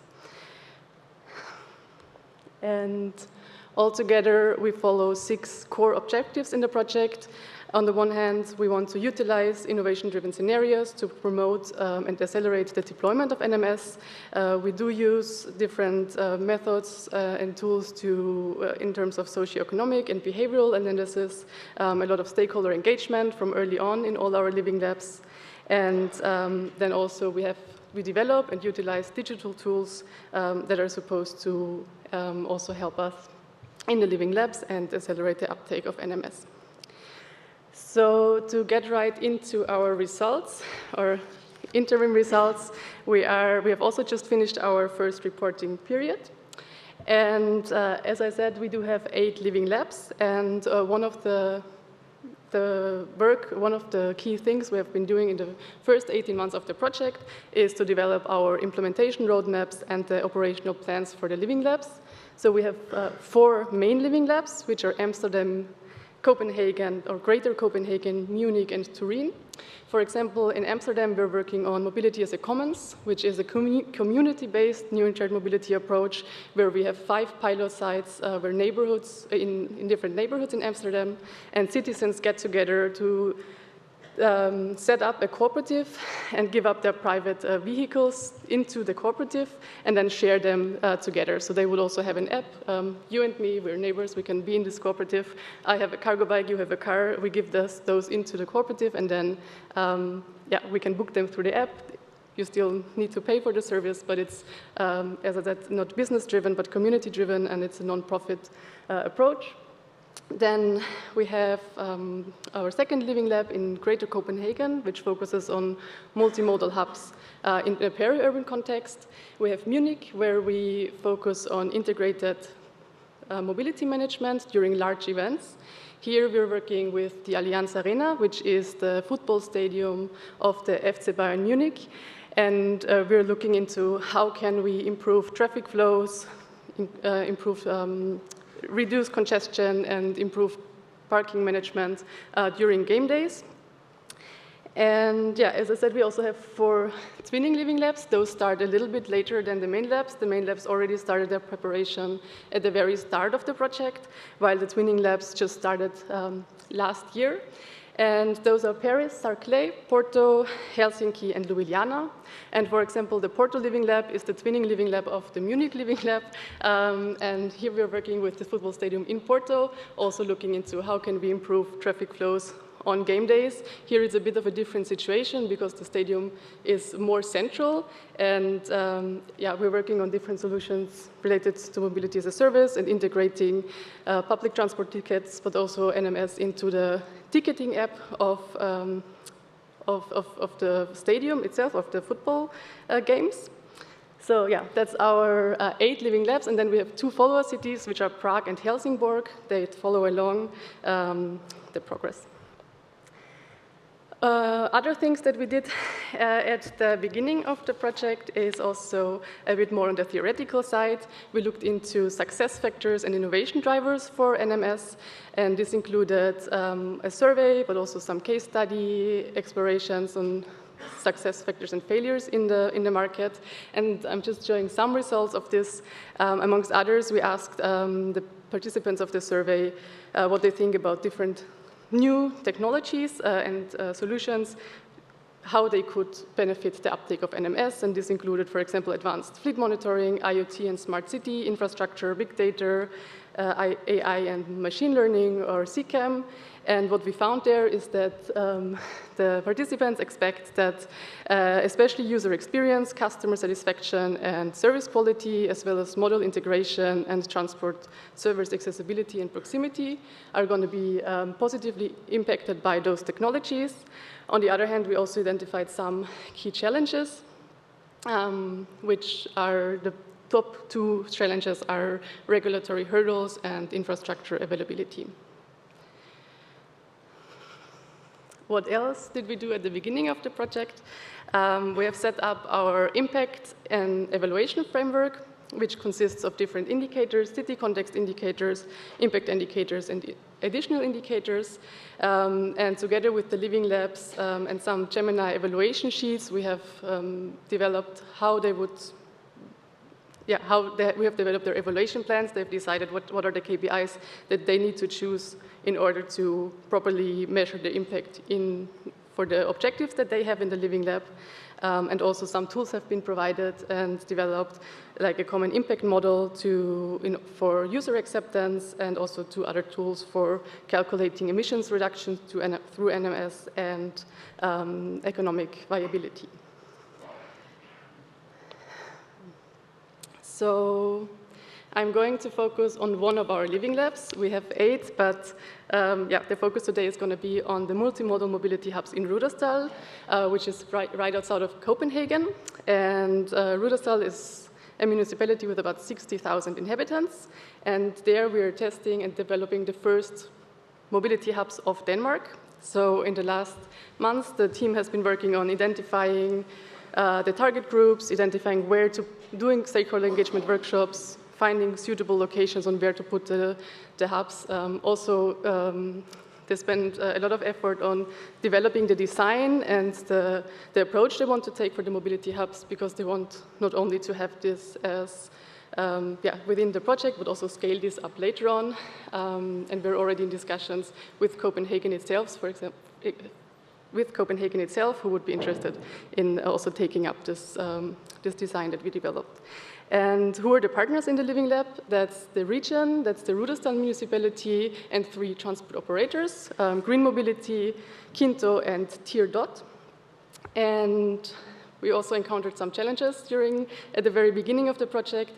And altogether, we follow 6 core objectives in the project. On the one hand, we want to utilize innovation-driven scenarios to promote and accelerate the deployment of NMS. We do use different methods and tools in terms of socioeconomic and behavioral analysis, a lot of stakeholder engagement from early on in all our living labs. And then also we develop and utilize digital tools that are supposed to also help us in the living labs and accelerate the uptake of NMS. So to get right into our results, our interim results, we have also just finished our first reporting period. And as I said, we do have 8 living labs, and one of the key things we have been doing in the first 18 months of the project is to develop our implementation roadmaps and the operational plans for the living labs. So we have 4 main living labs, which are Amsterdam, Copenhagen, or Greater Copenhagen, Munich, and Turin. For example, in Amsterdam, we're working on mobility as a commons, which is a community-based new and shared mobility approach, where we have 5 pilot sites where neighborhoods, in different neighborhoods in Amsterdam, and citizens get together to set up a cooperative and give up their private vehicles into the cooperative and then share them together. So they will also have an app. You and me, we're neighbors, we can be in this cooperative. I have a cargo bike, you have a car. We give those into the cooperative, and then we can book them through the app. You still need to pay for the service, but it's, as I said, not business-driven, but community-driven, and it's a non-profit approach. Then we have our second living lab in Greater Copenhagen, which focuses on multimodal hubs in a peri-urban context. We have Munich, where we focus on integrated mobility management during large events. Here we're working with the Allianz Arena, which is the football stadium of the FC Bayern Munich. And we're looking into how can we improve traffic flows, reduce congestion and improve parking management during game days. And yeah, as I said, we also have 4 twinning living labs. Those start a little bit later than the main labs. The main labs already started their preparation at the very start of the project, while the twinning labs just started last year. And those are Paris, Sarclay, Porto, Helsinki, and Ljubljana. And for example, the Porto Living Lab is the twinning living lab of the Munich Living Lab. And here we are working with the football stadium in Porto, also looking into how can we improve traffic flows on game days. Here it's a bit of a different situation because the stadium is more central, and yeah, we're working on different solutions related to mobility as a service and integrating public transport tickets, but also NMS into the ticketing app of the stadium itself, of the football games. So yeah, that's our 8 living labs, and then we have 2 follower cities, which are Prague and Helsingborg. They follow along the progress. Other things that we did at the beginning of the project is also a bit more on the theoretical side. We looked into success factors and innovation drivers for NMS, and this included a survey, but also some case study explorations on success factors and failures in the market. And I'm just showing some results of this. Amongst others, we asked the participants of the survey what they think about different new technologies and solutions, how they could benefit the uptake of NMS, and this included, for example, advanced fleet monitoring, IoT and smart city infrastructure, big data, AI and machine learning, or CCAM. And what we found there is that the participants expect that especially user experience, customer satisfaction, and service quality, as well as model integration and transport service accessibility and proximity are going to be positively impacted by those technologies. On the other hand, we also identified some key challenges, which are the top 2 challenges are regulatory hurdles and infrastructure availability. What else did we do at the beginning of the project? We have set up our impact and evaluation framework, which consists of different indicators, city context indicators, impact indicators, and additional indicators. And together with the living labs and some GEMINI evaluation sheets, we have developed how they would we have developed their evaluation plans. They've decided what are the KPIs that they need to choose in order to properly measure the impact for the objectives that they have in the living lab. And also some tools have been provided and developed, like a common impact model for user acceptance, and also 2 other tools for calculating emissions reductions through NMS and economic viability. So I'm going to focus on one of our living labs. We have 8, but yeah, the focus today is going to be on the multimodal mobility hubs in Rudersdal, which is right outside of Copenhagen. And Rudersdal is a municipality with about 60,000 inhabitants. And there we are testing and developing the first mobility hubs of Denmark. So in the last months, the team has been working on identifying the target groups, identifying doing stakeholder engagement workshops, finding suitable locations on where to put the hubs. They spend a lot of effort on developing the design and the approach they want to take for the mobility hubs, because they want not only to have this as within the project, but also scale this up later on. And we're already in discussions with Copenhagen itself, for example, who would be interested in also taking up this design that we developed. And who are the partners in the Living Lab? That's the region, that's the Rudersdal municipality, and 3 transport operators, Green Mobility, Kinto, and Tier Dot. And we also encountered some challenges at the very beginning of the project.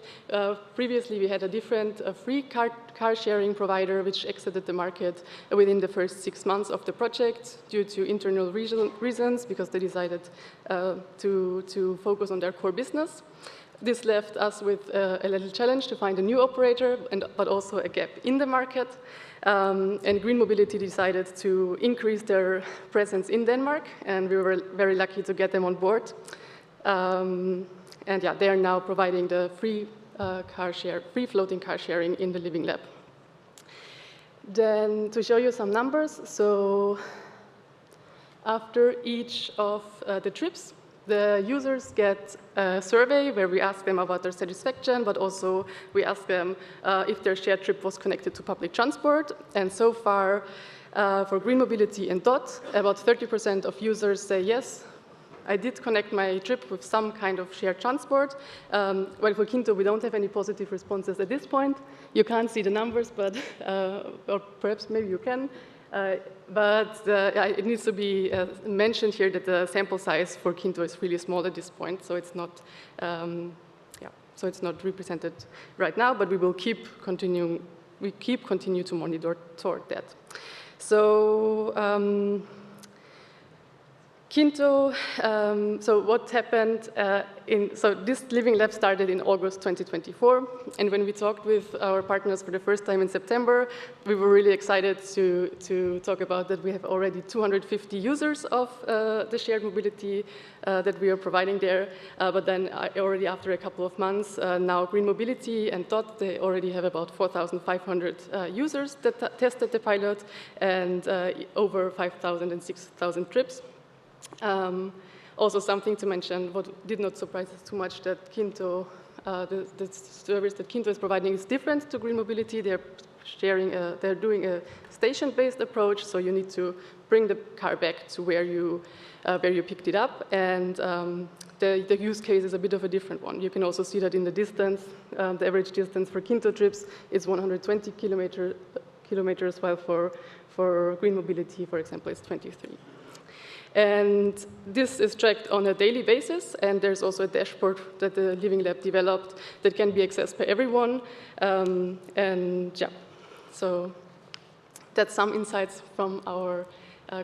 Previously, we had a different free car sharing provider which exited the market within the first 6 months of the project due to internal reasons, because they decided to focus on their core business. This left us with a little challenge to find a new operator, but also a gap in the market. And Green Mobility decided to increase their presence in Denmark, and we were very lucky to get them on board. And yeah, they are now providing the free floating car sharing in the Living Lab. Then to show you some numbers, so After each of the trips, the users get a survey where we ask them about their satisfaction, but also we ask them if their shared trip was connected to public transport. And so far, for green mobility and DOT, about 30% of users say, yes, I did connect my trip with some kind of shared transport. Well, for Quinto, we don't have any positive responses at this point. You can't see the numbers, but or perhaps maybe you can. But it needs to be mentioned here that the sample size for Quinto is really small at this point, so it's not, so it's not represented right now. But we will keep continuing to monitor toward that. So. Quinto, so what happened so this Living Lab started in August 2024, and when we talked with our partners for the first time in September, we were really excited to talk about that we have already 250 users of the shared mobility that we are providing there, but then already after a couple of months, now Green Mobility and DOT, they already have about 4,500 users that tested the pilot, and over 5,000 and 6,000 trips. Also something to mention, what did not surprise us too much, that Quinto, the service that Quinto is providing is different to Green Mobility. They're they're doing a station-based approach, so you need to bring the car back to where you picked it up, and the use case is a bit of a different one. You can also see that in the distance. The average distance for Quinto trips is 120 kilometers, while for Green Mobility, for example, it's 23. And this is tracked on a daily basis, and there's also a dashboard that the Living Lab developed that can be accessed by everyone. And yeah, so that's some insights from our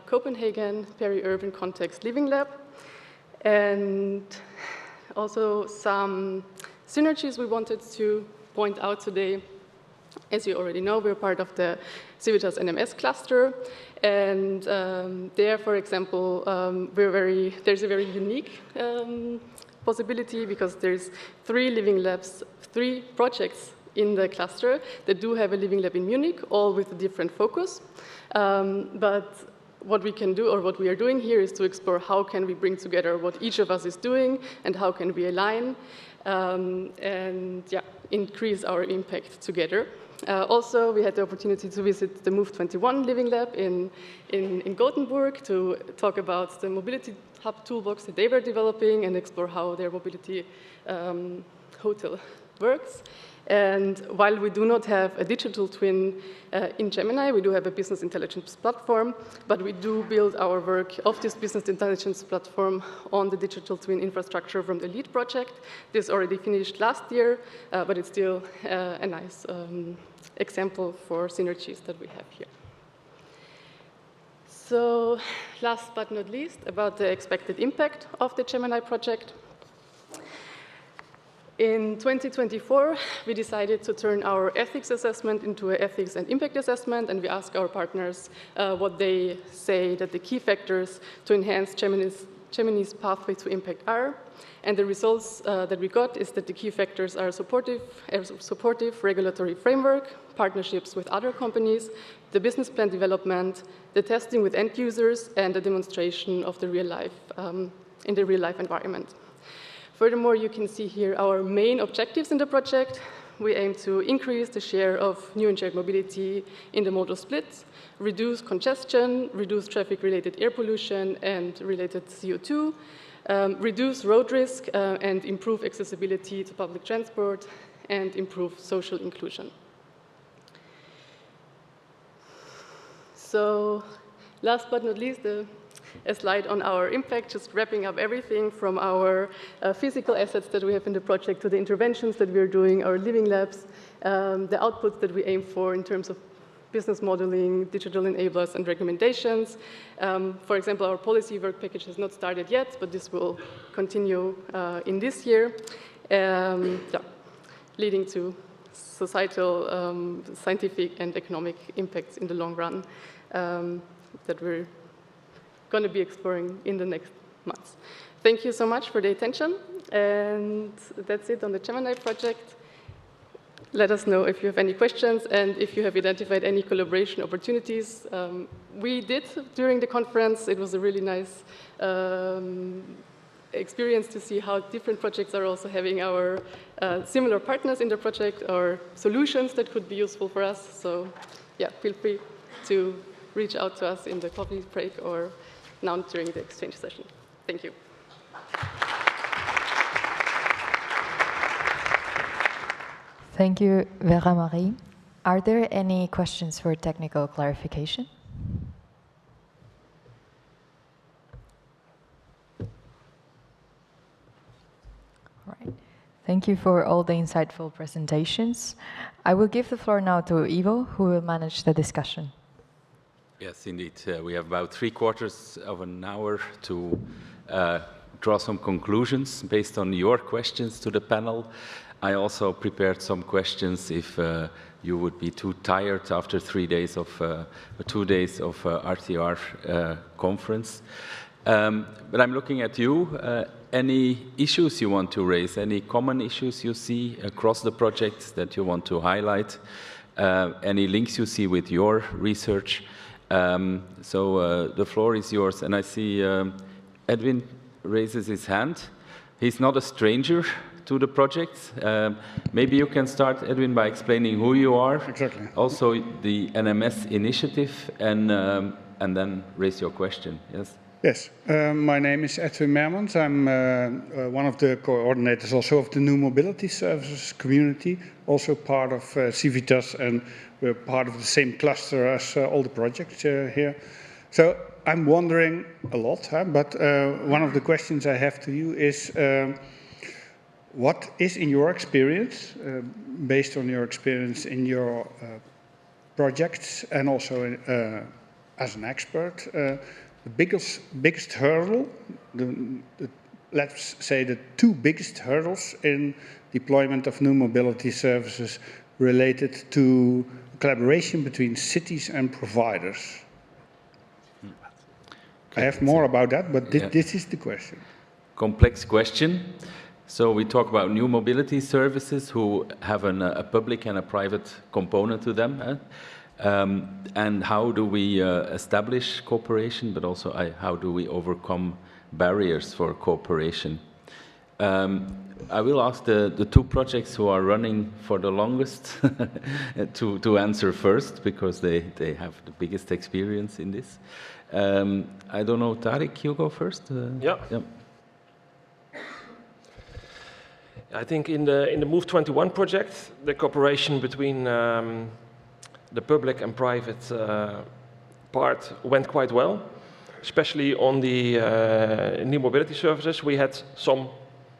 Copenhagen peri-urban context Living Lab. And also some synergies we wanted to point out today. As you already know, we're part of the Civitas NMS cluster, and there, for example, there's a very unique possibility because there's 3 Living Labs, 3 projects in the cluster that do have a Living Lab in Munich, all with a different focus. But what we can do, or what we are doing here, is to explore how can we bring together what each of us is doing and how can we align and yeah, increase our impact together. Also, we had the opportunity to visit the Move 21 Living Lab in Gothenburg to talk about the mobility hub toolbox that they were developing and explore how their mobility hotel works. And while we do not have a digital twin in GEMINI, we do have a business intelligence platform, but we do build our work of this business intelligence platform on the digital twin infrastructure from the LEAD project. This already finished last year, but it's still a nice example for synergies that we have here. So last but not least, about the expected impact of the GEMINI project. In 2024, we decided to turn our ethics assessment into an ethics and impact assessment, and we asked our partners what they say that the key factors to enhance GEMINI's pathway to impact are. And the results that we got is that the key factors are supportive regulatory framework, partnerships with other companies, the business plan development, the testing with end users, and the demonstration of the real life in the real life environment. Furthermore, you can see here our main objectives in the project. We aim to increase the share of new and shared mobility in the modal splits, reduce congestion, reduce traffic-related air pollution and related CO2, reduce road risk and improve accessibility to public transport, and improve social inclusion. So last but not least, a slide on our impact, just wrapping up everything from our physical assets that we have in the project to the interventions that we're doing, our living labs, the outputs that we aim for in terms of business modeling, digital enablers, and recommendations. For example, our policy work package has not started yet, but this will continue in this year, leading to societal, scientific, and economic impacts in the long run that we're going to be exploring in the next months. Thank you so much for the attention, and that's it on the GEMINI project. let us know if you have any questions and if you have identified any collaboration opportunities. We did during the conference. It was a really nice experience to see how different projects are also having our similar partners in the project or solutions that could be useful for us. So yeah, feel free to reach out to us in the coffee break or now during the exchange session. Thank you. Thank you, Vera Marie. Are there any questions for technical clarification? All right. Thank you for all the insightful presentations. I will give the floor now to Ivo, who will manage the discussion. Yes, indeed. We have about 3/4 of an hour to draw some conclusions based on your questions to the panel. I also prepared some questions if you would be too tired after 2 days of RTR conference. But I'm looking at you. Any issues you want to raise? Any common issues you see across the projects that you want to highlight? Any links you see with your research? So the floor is yours. And I see Edwin raises his hand. He's not a stranger to the project. Maybe you can start, Edwin, by explaining who you are. Exactly. Also the NMS initiative, and then raise your question. Yes. Yes. My name is Edwin Mermans. I'm one of the coordinators also of the New Mobility Services community, also part of Civitas, and we're part of the same cluster as all the projects here. So I'm wondering a lot, but one of the questions I have to you is, what is, in your experience, based on your experience in your projects and also as an expert, the biggest hurdle, let's say the 2 biggest hurdles in deployment of new mobility services related to collaboration between cities and providers? I have more about that, but this is the question. Complex question. So we talk about new mobility services who have a public and a private component to them. And how do we establish cooperation, but also how do we overcome barriers for cooperation? I will ask the 2 projects who are running for the longest to answer first, because they have the biggest experience in this. I don't know, Tarek, you go first? Yeah. I think in the Move 21 project, the cooperation between the public and private part went quite well, especially on the new mobility services. We had some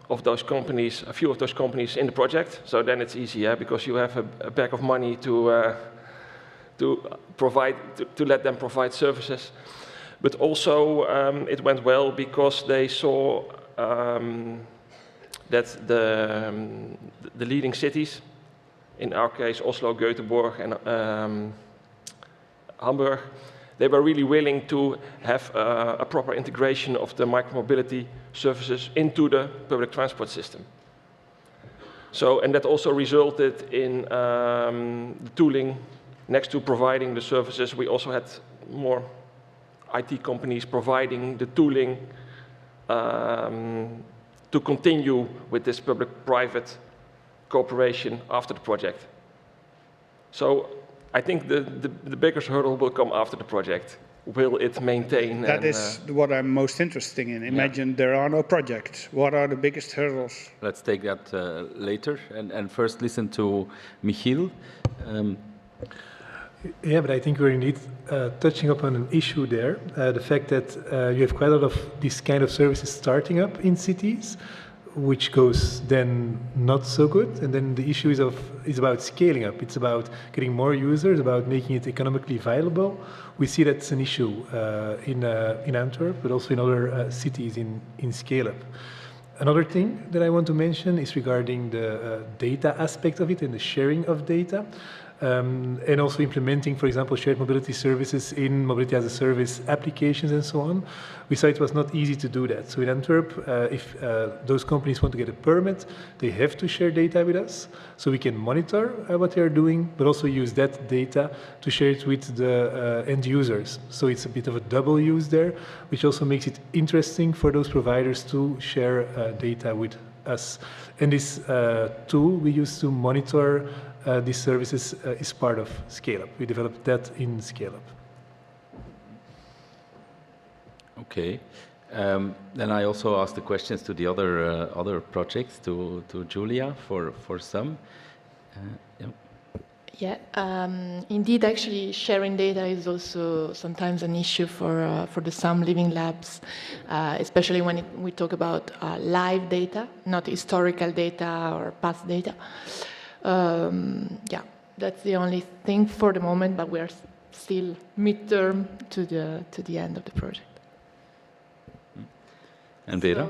of those companies, a few of those companies in the project, so then it's easy, because you have a bag of money to let them provide services. But also it went well because they saw that the leading cities, in our case Oslo, Göteborg and Hamburg, they were really willing to have a proper integration of the micromobility services into the public transport system. So, and that also resulted in the tooling. Next to providing the services, we also had more IT companies providing the tooling to continue with this public-private cooperation after the project. So I think the biggest hurdle will come after the project. Will it maintain? That is what I'm most interested in. Imagine there are no projects. What are the biggest hurdles? Let's take that later. And first listen to Michiel. Yeah, but I think we're indeed touching upon an issue there. The fact that you have quite a lot of these kind of services starting up in cities, which goes then not so good. And then the issue is about scaling up. It's about getting more users, about making it economically viable. We see that's an issue in Antwerp, but also in other cities in scale-up. Another thing that I want to mention is regarding the data aspect of it and the sharing of data. and also implementing, for example, shared mobility services in mobility as a service applications and so on. We saw it was not easy to do that. So in Antwerp, if those companies want to get a permit, they have to share data with us, so we can monitor what they are doing, but also use that data to share it with the end users. So it's a bit of a double use there, which also makes it interesting for those providers to share data with us. And this tool we use to monitor these services is part of Scale Up. We developed that in Scale Up. Okay. Then I also asked the questions to the other projects, to Julia for some. Yeah, indeed, actually, sharing data is also sometimes an issue for some living labs, especially when we talk about live data, not historical data or past data. Yeah, that's the only thing for the moment, but we are still midterm to the end of the project. And Vera?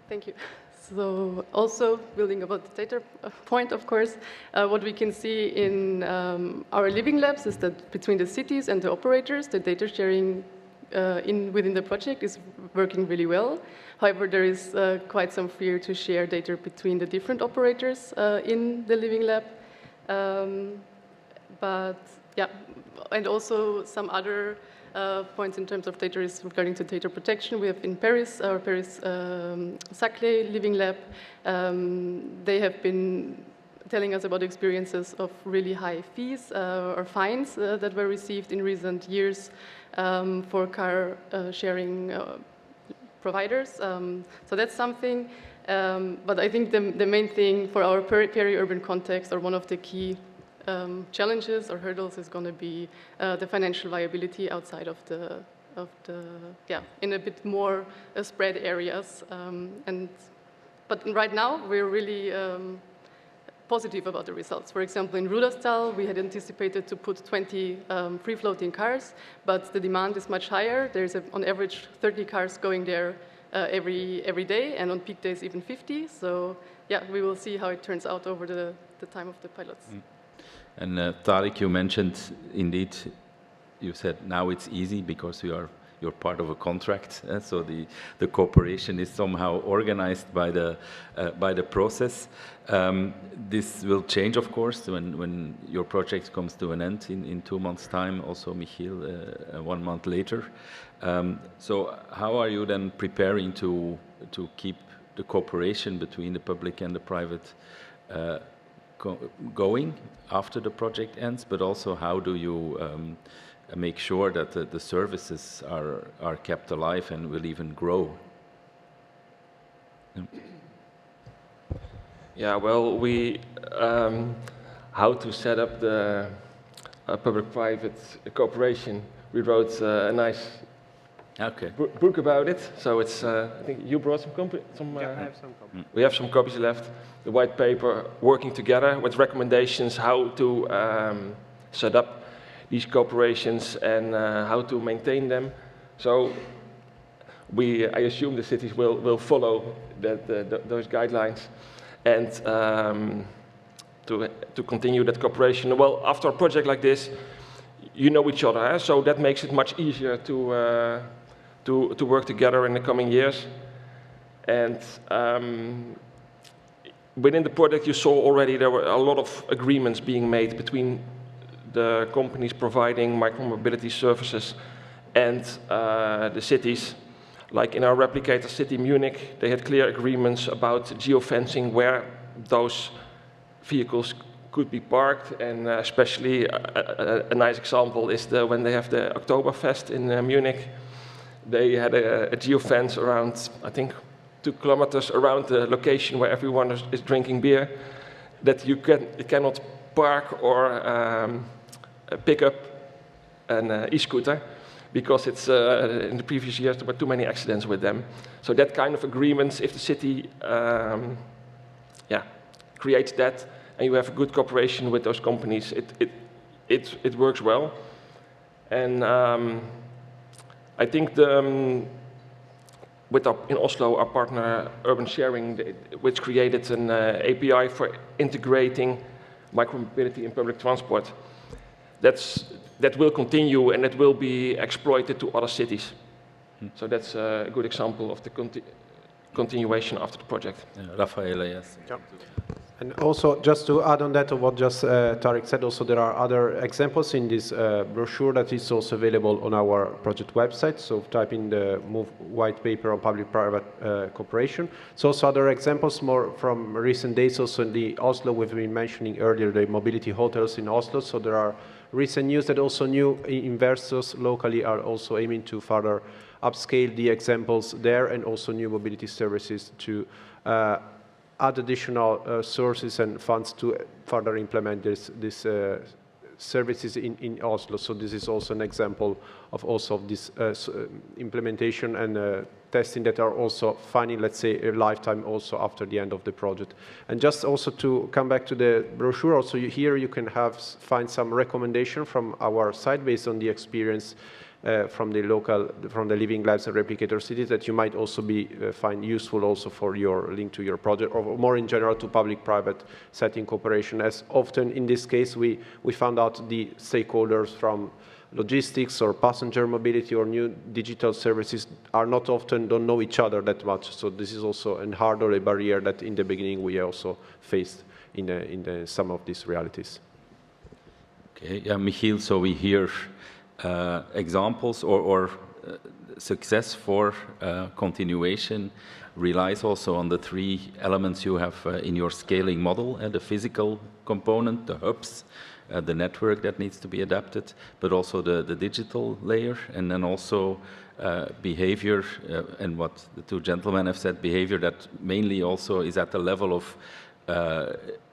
Thank you. So also building about the data point, of course, what we can see in our living labs is that between the cities and the operators, the data sharing within the project is working really well. However, there is quite some fear to share data between the different operators in the living lab. But yeah, and also some other points in terms of data is regarding to data protection. We have in Paris, our Paris Saclay Living Lab. They have been telling us about experiences of really high fees or fines that were received in recent years for car sharing providers. So that's something. But I think the main thing for our peri-urban context, or one of the key challenges or hurdles, is going to be the financial viability outside of the in a bit more spread areas. But right now we're really positive about the results. For example, in Rudersdal, we had anticipated to put 20 free-floating cars, but the demand is much higher. There's on average 30 cars going there every day, and on peak days even 50. So yeah, we will see how it turns out over the time of the pilots. And Tariq, you mentioned, indeed, you said now it's easy because you're part of a contract, so the cooperation is somehow organized by the process. This will change, of course, when your project comes to an end in 2 months' time. Also, Michiel, 1 month later. So, how are you then preparing to keep the cooperation between the public and the private going after the project ends, but also how do you make sure that the services are kept alive and will even grow? Yeah, well, we how to set up the public-private cooperation. We wrote a nice book about it. So it's I think you brought some I have some copies. We have some copies left. The white paper, working together with recommendations how to set up these cooperations and how to maintain them. So I assume the cities will follow those guidelines and to continue that cooperation. Well, after a project like this, you know each other, so that makes it much easier to work together in the coming years. And within the project, you saw already there were a lot of agreements being made between the companies providing micromobility services and the cities. Like in our replicator city, Munich, they had clear agreements about geofencing where those vehicles could be parked, and especially a nice example is when they have the Oktoberfest in Munich. They had a geofence around, I think, 2 kilometers around the location where everyone is drinking beer, that you cannot park or pick up an e-scooter, because it's in the previous years there were too many accidents with them. So that kind of agreements, if the city creates that, and you have a good cooperation with those companies, it works well. And I think in Oslo, our partner Urban Sharing, which created an API for integrating micromobility in public transport. That will continue and that will be exploited to other cities. So that's a good example of the continuation after the project. Raffaele, yes. Yeah. And also, just to add on that, to what just Tarek said, also there are other examples in this brochure that is also available on our project website. So type in the MOVE white paper on public-private cooperation. So also other examples more from recent days, also in the Oslo, we've been mentioning earlier the mobility hotels in Oslo. So there are recent news that also new investors locally are also aiming to further upscale the examples there, and also new mobility services to add additional sources and funds to further implement these services in Oslo. So this is also an example of this implementation and testing that are also finding, let's say, a lifetime also after the end of the project. And just also to come back to the brochure, also here you can find some recommendation from our side based on the experience from the living labs and replicator cities that you might also find useful also for your link to your project, or more in general to public-private setting cooperation. As often in this case, we found out the stakeholders from logistics or passenger mobility or new digital services don't know each other that much. So this is also a hurdle, a barrier that in the beginning we also faced in some of these realities. Okay, yeah, Michiel, so we hear examples or success for continuation relies also on the three elements you have in your scaling model, the physical component, the hubs, the network that needs to be adapted, but also the digital layer, and then also behavior, and what the two gentlemen have said, behavior that mainly also is at the level of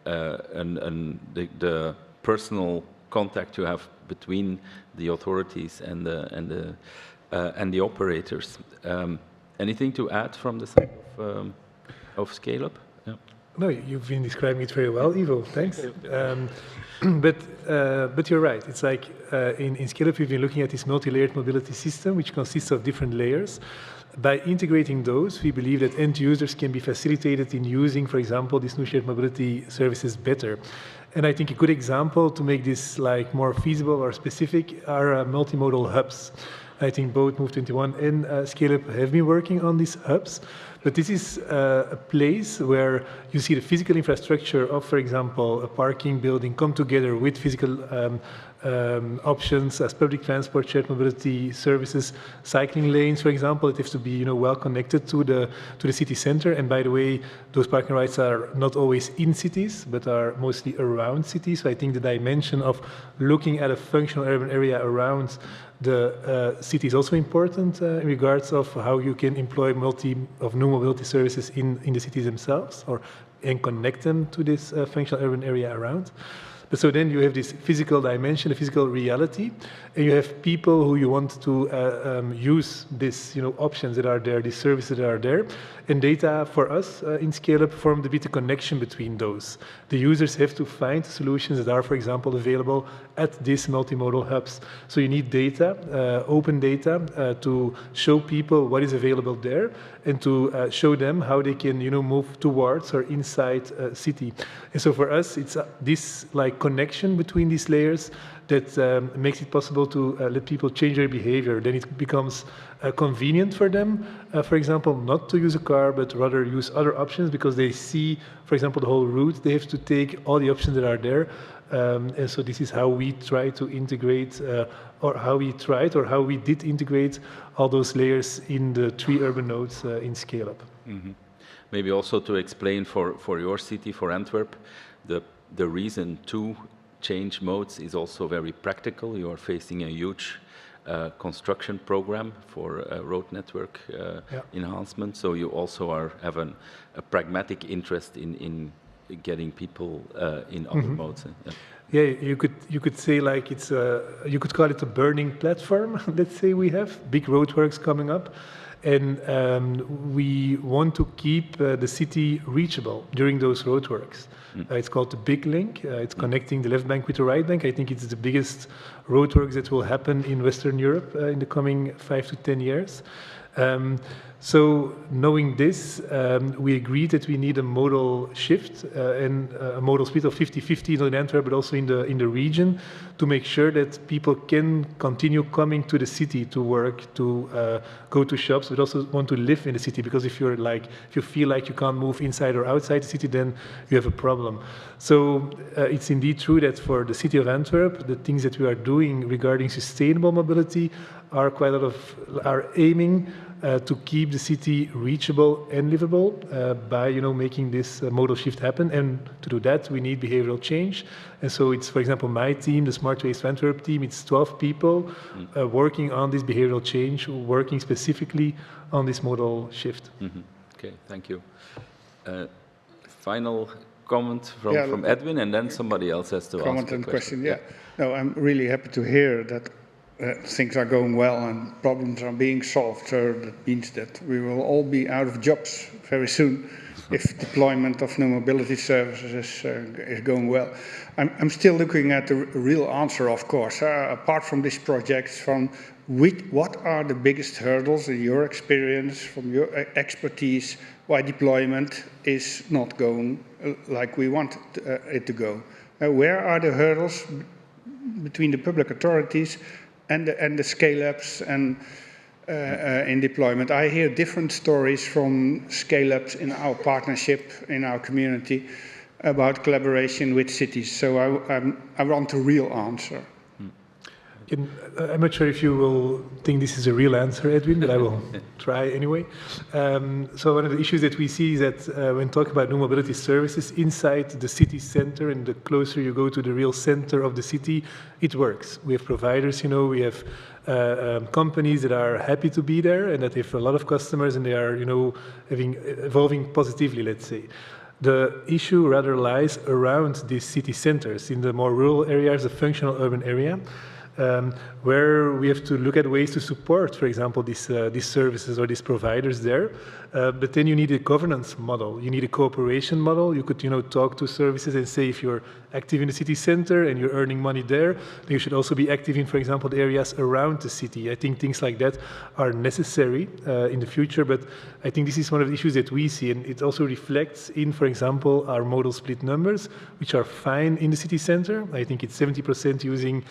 the personal contact you have between the authorities and the operators. Anything to add from the side of scale-up? Yeah. No, you've been describing it very well, Ivo. Thanks. But you're right. It's like in scale-up, we've been looking at this multi-layered mobility system, which consists of different layers. By integrating those, we believe that end users can be facilitated in using, for example, these new shared mobility services better. And I think a good example to make this like more feasible or specific are multimodal hubs. I think both Move21 and Scale-up have been working on these hubs. But this is a place where you see the physical infrastructure of, for example, a parking building come together with physical options as public transport, shared mobility services, cycling lanes, for example. It has to be, well connected to the city center. And by the way, those parking rights are not always in cities, but are mostly around cities. So I think the dimension of looking at a functional urban area around the city is also important in regards of how you can employ new mobility services in the cities themselves, and connect them to this functional urban area around. But so then you have this physical dimension, the physical reality, and you have people who you want to use these options that are there, these services that are there. And data for us in Scale-up formed a bit of connection between those. The users have to find solutions that are, for example, available at these multimodal hubs. So you need data, open data, to show people what is available there, and to show them how they can move towards or inside a city. And so for us, it's this connection between these layers that makes it possible to let people change their behavior. Then it becomes convenient for them, for example, not to use a car, but rather use other options because they see, for example, the whole route they have to take, all the options that are there. And so this is how we try to integrate, or how we did integrate all those layers in the 3 urban nodes in Scale-up. Mm-hmm. Maybe also to explain for your city, for Antwerp, the reason to change modes is also very practical. You are facing a huge construction program for road network enhancement, so you also have a pragmatic interest in getting people in other modes. Yeah, you could say it's you could call it a burning platform. Let's say we have big roadworks coming up, and we want to keep the city reachable during those roadworks. It's called the Big Link. It's connecting the left bank with the right bank. I think it's the biggest roadworks that will happen in Western Europe in the coming 5 to 10 years. So knowing this, we agreed that we need a modal shift and a modal split of 50-50 not in Antwerp, but also in the region, to make sure that people can continue coming to the city to work, to go to shops, but also want to live in the city. Because if you feel like you can't move inside or outside the city, then you have a problem. So it's indeed true that for the city of Antwerp, the things that we are doing regarding sustainable mobility are quite a lot of aiming to keep the city reachable and livable by making this modal shift happen. And to do that, we need behavioral change. And so it's, for example, my team, the Smart Waste Antwerp team, it's 12 people working on this behavioral change, working specifically on this modal shift. Mm-hmm. Okay, thank you. Final comment from Edwin, and then somebody else has to ask a question. Comment and question, yeah. No, I'm really happy to hear that things are going well and problems are being solved. So that means that we will all be out of jobs very soon if deployment of new mobility services is going well. I'm still looking at the real answer, of course. Apart from these projects, what are the biggest hurdles in your experience, from your expertise, why deployment is not going like we want it to go? Where are the hurdles between the public authorities and the scale-ups and in deployment? I hear different stories from scale-ups in our partnership, in our community, about collaboration with cities. So I want a real answer. I'm not sure if you will think this is a real answer, Edwin, but I will try anyway. So one of the issues that we see is that when talking about new mobility services inside the city center, and the closer you go to the real center of the city, it works. We have providers, we have companies that are happy to be there and that have a lot of customers and they are, evolving positively, let's say. The issue rather lies around these city centers, in the more rural areas, the functional urban area, where we have to look at ways to support, for example, these services or these providers there. But then you need a governance model. You need a cooperation model. You could, talk to services and say, if you're active in the city center and you're earning money there, then you should also be active in, for example, the areas around the city. I think things like that are necessary in the future, but I think this is one of the issues that we see, and it also reflects in, for example, our modal split numbers, which are fine in the city center. I think it's 70% using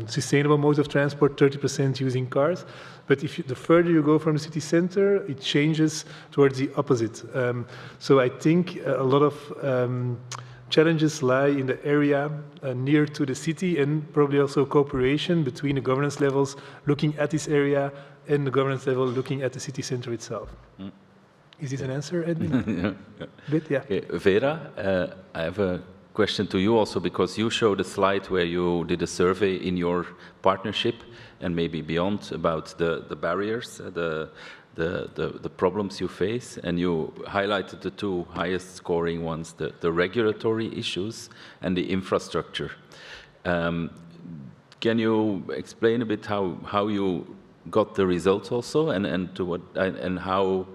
sustainable modes of transport, 30% using cars. But the further you go from the city center, it changes towards the opposite. So I think a lot of challenges lie in the area near to the city, and probably also cooperation between the governance levels looking at this area and the governance level looking at the city center itself. Mm. Is this an answer, Edwin? Yeah. Okay. Vera, I have a question to you also, because you showed a slide where you did a survey in your partnership and maybe beyond about the barriers, the problems you face, and you highlighted the two highest scoring ones, the regulatory issues and the infrastructure. Can you explain a bit how you got the results also, and to what and how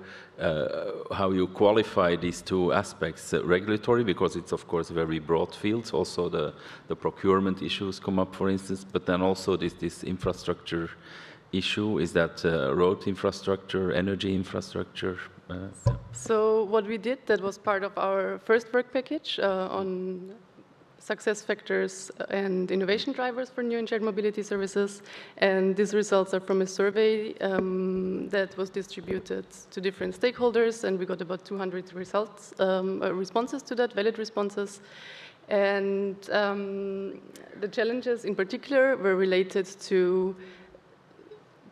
you qualify these two aspects, regulatory, because it's of course a very broad field. Also the procurement issues come up, for instance, but then also this infrastructure issue. Is that road infrastructure, energy infrastructure? So what we did, that was part of our first work package on success factors and innovation drivers for new and shared mobility services. And these results are from a survey that was distributed to different stakeholders, and we got about 200 results, responses to that, valid responses. And the challenges in particular were related to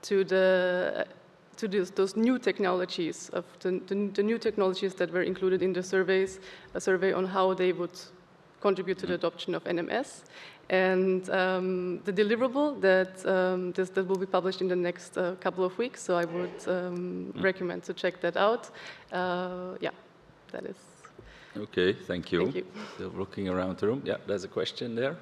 those new technologies, of the new technologies that were included in the surveys, a survey on how they would contribute to the adoption of NMS, and the deliverable that will be published in the next couple of weeks. So I would recommend to check that out. Yeah, that is. Okay, thank you. Thank you. Still looking around the room. Yeah, there's a question there.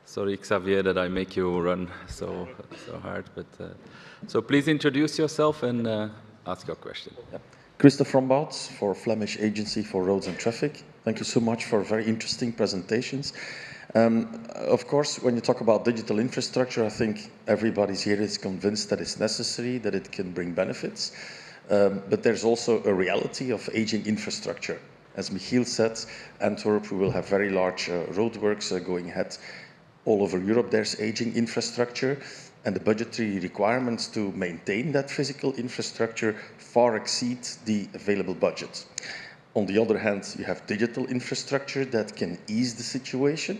Sorry, Xavier, that I make you run so hard, but so please introduce yourself and ask your question. Yeah. Christophe Rombaut for Flemish Agency for Roads and Traffic. Thank you so much for very interesting presentations. Of course, when you talk about digital infrastructure, I think everybody's here is convinced that it's necessary, that it can bring benefits. But there's also a reality of aging infrastructure. As Michiel said, Antwerp, we will have very large roadworks going ahead. All over Europe, there's aging infrastructure, and the budgetary requirements to maintain that physical infrastructure far exceed the available budget. On the other hand, you have digital infrastructure that can ease the situation.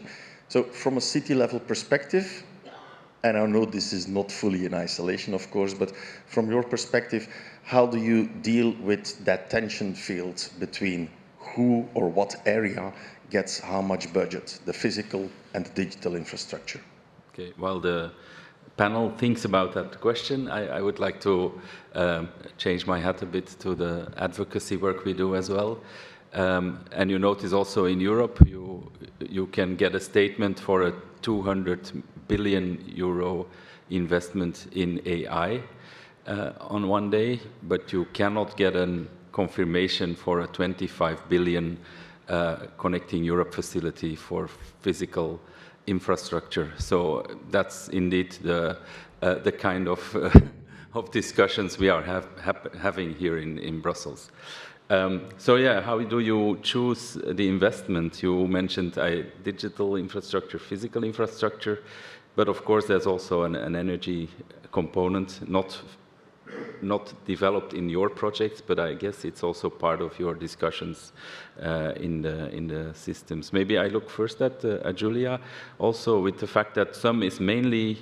So from a city level perspective, and I know this is not fully in isolation, of course, but from your perspective, how do you deal with that tension field between who or what area gets how much budget, the physical and the digital infrastructure? Okay, while the panel thinks about that question, I would like to change my hat a bit to the advocacy work we do as well. And you notice also in Europe, you can get a statement for a 200 billion euro investment in AI on one day, but you cannot get a confirmation for a 25 billion Connecting Europe facility for physical infrastructure. So that's indeed the kind of discussions we are having here in Brussels. So yeah, how do you choose the investment? You mentioned digital infrastructure, physical infrastructure, but of course there's also an energy component, not developed in your projects, but I guess it's also part of your discussions in the systems. Maybe I look first at Julia, also with the fact that some is mainly,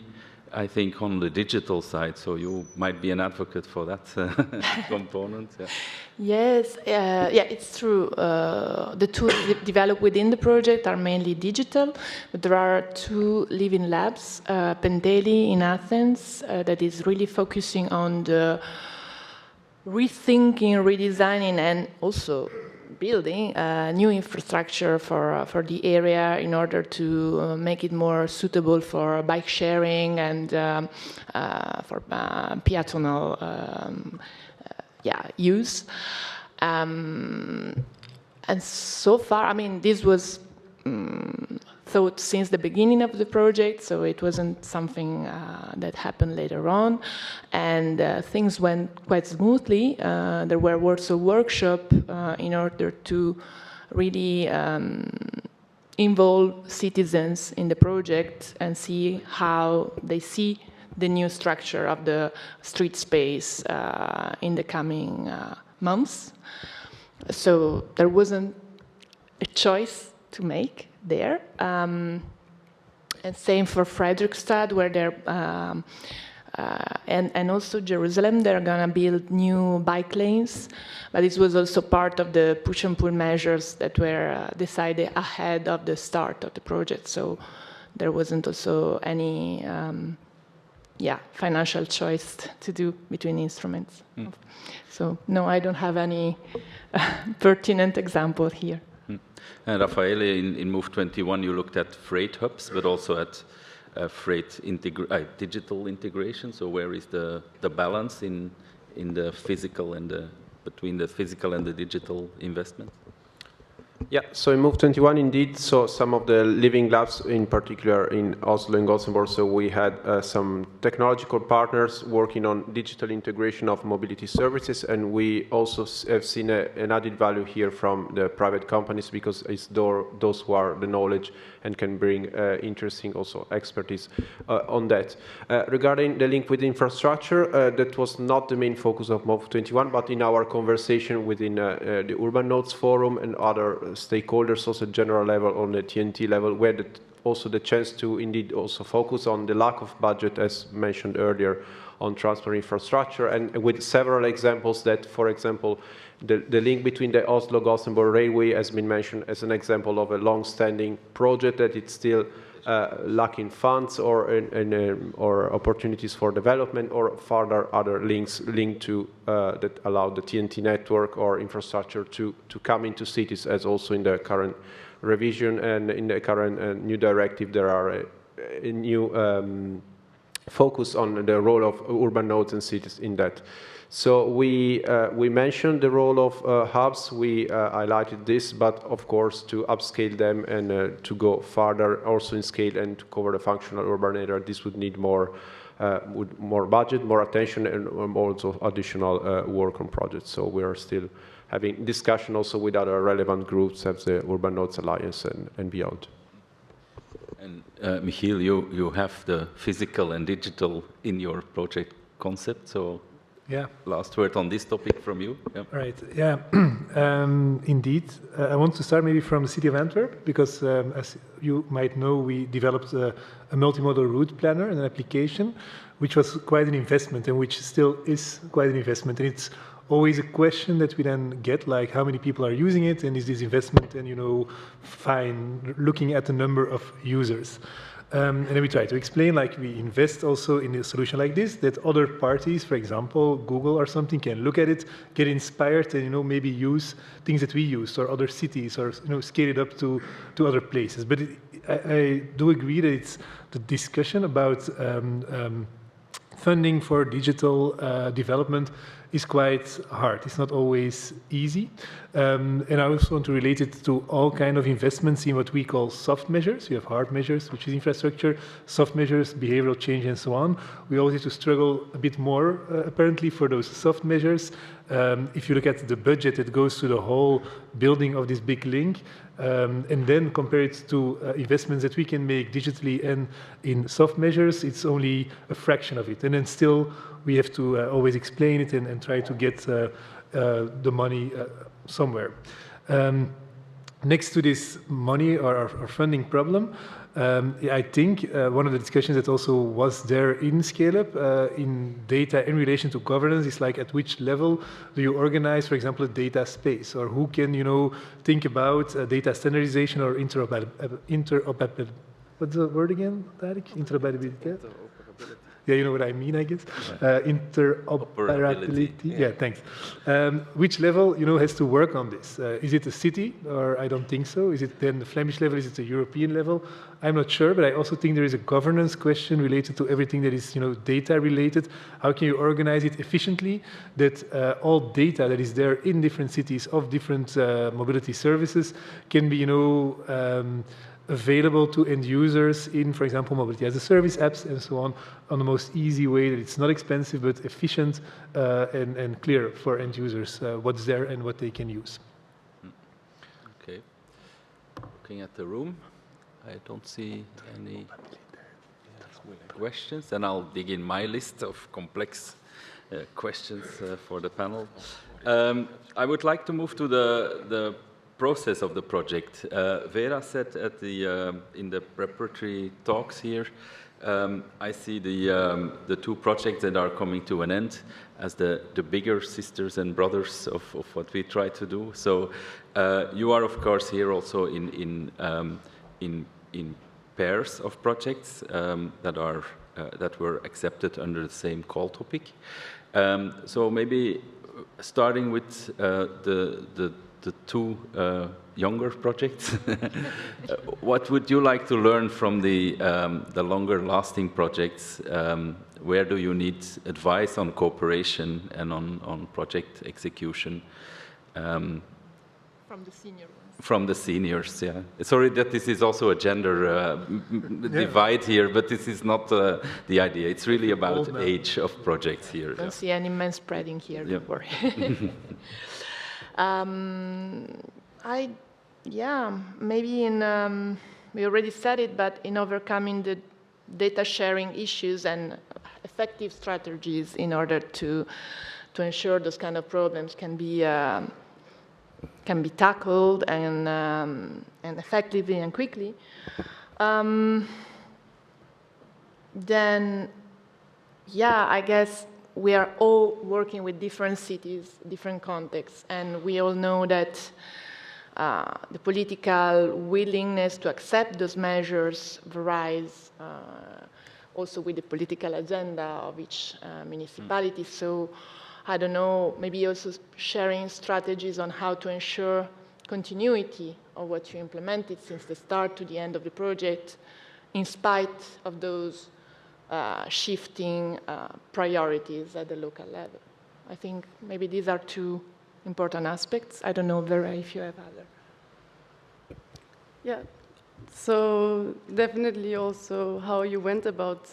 I think, on the digital side, so you might be an advocate for that component. Yeah. Yes, yeah, it's true. The tools developed within the project are mainly digital, but there are two living labs, Pendeli in Athens, that is really focusing on the rethinking, redesigning, and also building new infrastructure for the area in order to make it more suitable for bike sharing and for peatonal use. And so far, I mean, this was thought since the beginning of the project, so it wasn't something that happened later on. And things went quite smoothly. There were also workshops in order to really involve citizens in the project and see how they see the new structure of the street space in the coming months. So there wasn't a choice to make there. And same for Fredrikstad, where they're, and also Jerusalem, they're gonna build new bike lanes. But this was also part of the push and pull measures that were decided ahead of the start of the project. So there wasn't also any financial choice to do between instruments. So no, I don't have any pertinent example here. And Raffaele, in Move 21, you looked at freight hubs, but also at digital integration. So where is the balance in the physical and between the physical and the digital investment? Yeah, so in Move 21, indeed, so some of the living labs, in particular in Oslo and Gothenburg, so we had some technological partners working on digital integration of mobility services, and we also have seen an added value here from the private companies, because it's those who are the knowledge and can bring interesting also expertise on that. Regarding the link with infrastructure, that was not the main focus of Move 21, but in our conversation within the Urban Nodes Forum and other stakeholders, also general level, on the TNT level, we had also the chance to indeed also focus on the lack of budget, as mentioned earlier, on transport infrastructure, and with several examples that, for example, the link between the Oslo-Gothenburg Railway has been mentioned as an example of a long-standing project that it's still lacking funds or opportunities for development, or further other links linked to that allow the TNT network or infrastructure to come into cities, as also in the current revision and in the current new directive there are new focus on the role of urban nodes and cities in that. So we mentioned the role of hubs, we highlighted this, but of course to upscale them and to go further also in scale and to cover the functional urban area, this would need more budget, more attention, and also additional work on projects. So we are still having discussion also with other relevant groups as the Urban Nodes Alliance and beyond. And Michiel, you have the physical and digital in your project concept, so yeah. Last word on this topic from you. Yeah. Right, yeah, indeed. I want to start maybe from the city of Antwerp, because as you might know, we developed a multimodal route planner and an application, which was quite an investment and which still is quite an investment. And it's always a question that we then get, like how many people are using it, and is this investment, and fine, looking at the number of users. And then we try to explain, like we invest also in a solution like this, that other parties, for example, Google or something, can look at it, get inspired, and maybe use things that we use, or other cities, or scale it up to other places. But I do agree that it's the discussion about funding for digital development is quite hard. It's not always easy. And I also want to relate it to all kinds of investments in what we call soft measures. You have hard measures, which is infrastructure, soft measures, behavioral change, and so on. We always have to struggle a bit more, apparently, for those soft measures. If you look at the budget that goes to the whole building of this big link, and then compare it to investments that we can make digitally and in soft measures, it's only a fraction of it. And then still, we have to always explain it and try to get the money somewhere. Next to this money or funding problem, I think one of the discussions that also was there in Scale-Up, in data in relation to governance, is like at which level do you organize, for example, a data space, or who can, think about data standardization or interoperability. What's the word again, Tarek? Interoperability. Yeah, you know what I mean, I guess. Interoperability. Yeah, thanks. Which level, has to work on this? Is it a city, or I don't think so? Is it then the Flemish level? Is it a European level? I'm not sure, but I also think there is a governance question related to everything that is, data related. How can you organize it efficiently that all data that is there in different cities of different mobility services can be, available to end users in, for example, mobility as a service apps and so on the most easy way that it's not expensive but efficient and clear for end users what's there and what they can use. Okay. Looking at the room, I don't see any questions, and I'll dig in my list of complex questions for the panel. I would like to move to the process of the project. Vera said at in the preparatory talks here, I see the two projects that are coming to an end as the bigger sisters and brothers of what we try to do. So you are of course here also in pairs of projects that were accepted under the same call topic. So maybe starting with the two younger projects. What would you like to learn from the longer-lasting projects? Where do you need advice on cooperation and on project execution? From the senior ones. From the seniors, yeah. Sorry that this is also a gender divide here, but this is not the idea. It's really about age of projects here. Don't see any men spreading here, don't worry. Maybe we already said it, but in overcoming the data sharing issues and effective strategies in order to ensure those kind of problems can be tackled and effectively and quickly, then, I guess we are all working with different cities, different contexts, and we all know that the political willingness to accept those measures varies also with the political agenda of each municipality. So, I don't know, maybe also sharing strategies on how to ensure continuity of what you implemented since the start to the end of the project, in spite of those shifting priorities at the local level. I think maybe these are two important aspects. I don't know, Vera, if you have other. Yeah, so definitely also how you went about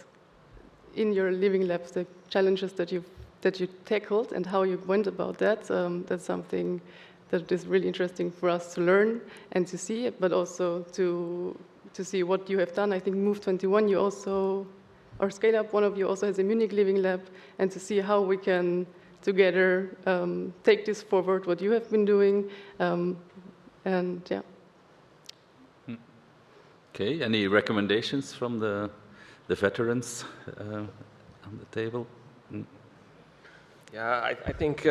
in your living labs, the challenges that you tackled and how you went about that. That's something that is really interesting for us to learn and to see, but also to see what you have done. I think Move 21, you also, or Scale Up, one of you also has a Munich living lab, and to see how we can together take this forward, what you have been doing, and yeah. Okay, any recommendations from the veterans on the table? Yeah, I think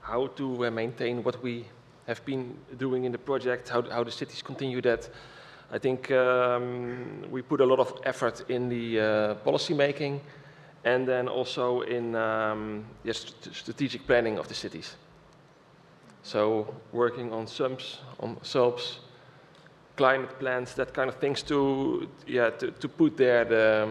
how to maintain what we have been doing in the project, how the cities continue that. I think we put a lot of effort in the policy making and then also in strategic planning of the cities. So working on SUMPs, on SULPs, climate plans, that kind of things to put there the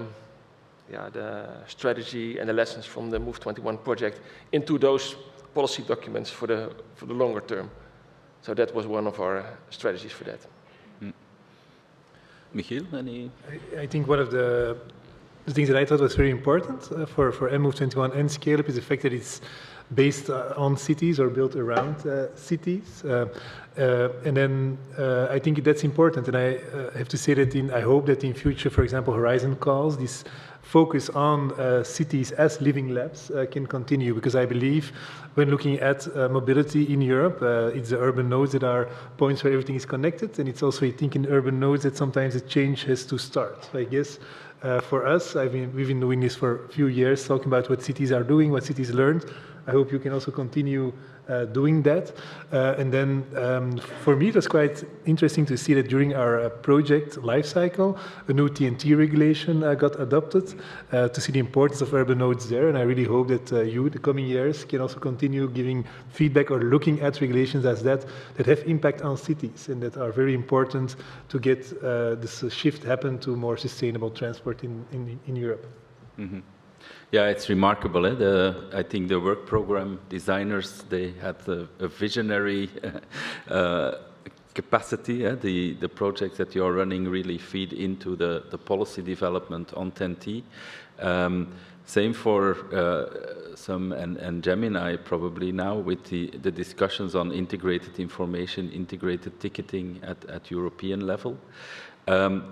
strategy and the lessons from the Move 21 project into those policy documents for the longer term. So that was one of our strategies for that. Michiel, any? I think one of the things that I thought was very important for Move 21 and Scale Up is the fact that it's based on cities or built around cities. And then I think that's important. And I have to say that I hope that in future, for example, Horizon calls, this focus on cities as living labs can continue, because I believe when looking at mobility in Europe, it's the urban nodes that are points where everything is connected, and it's also, I think, in urban nodes that sometimes the change has to start. So I guess for us, we've been doing this for a few years, talking about what cities are doing, what cities learned. I hope you can also continue doing that. And then for me, it was quite interesting to see that during our project lifecycle, a new TNT regulation got adopted to see the importance of urban nodes there. And I really hope that you, the coming years, can also continue giving feedback or looking at regulations as that have impact on cities and that are very important to get this shift happen to more sustainable transport in Europe. Mm-hmm. Yeah, it's remarkable. I think the work program designers, they had a visionary capacity. The projects that you're running really feed into the policy development on TEN-T. Same for some and GEMINI probably now with the discussions on integrated information, integrated ticketing at European level.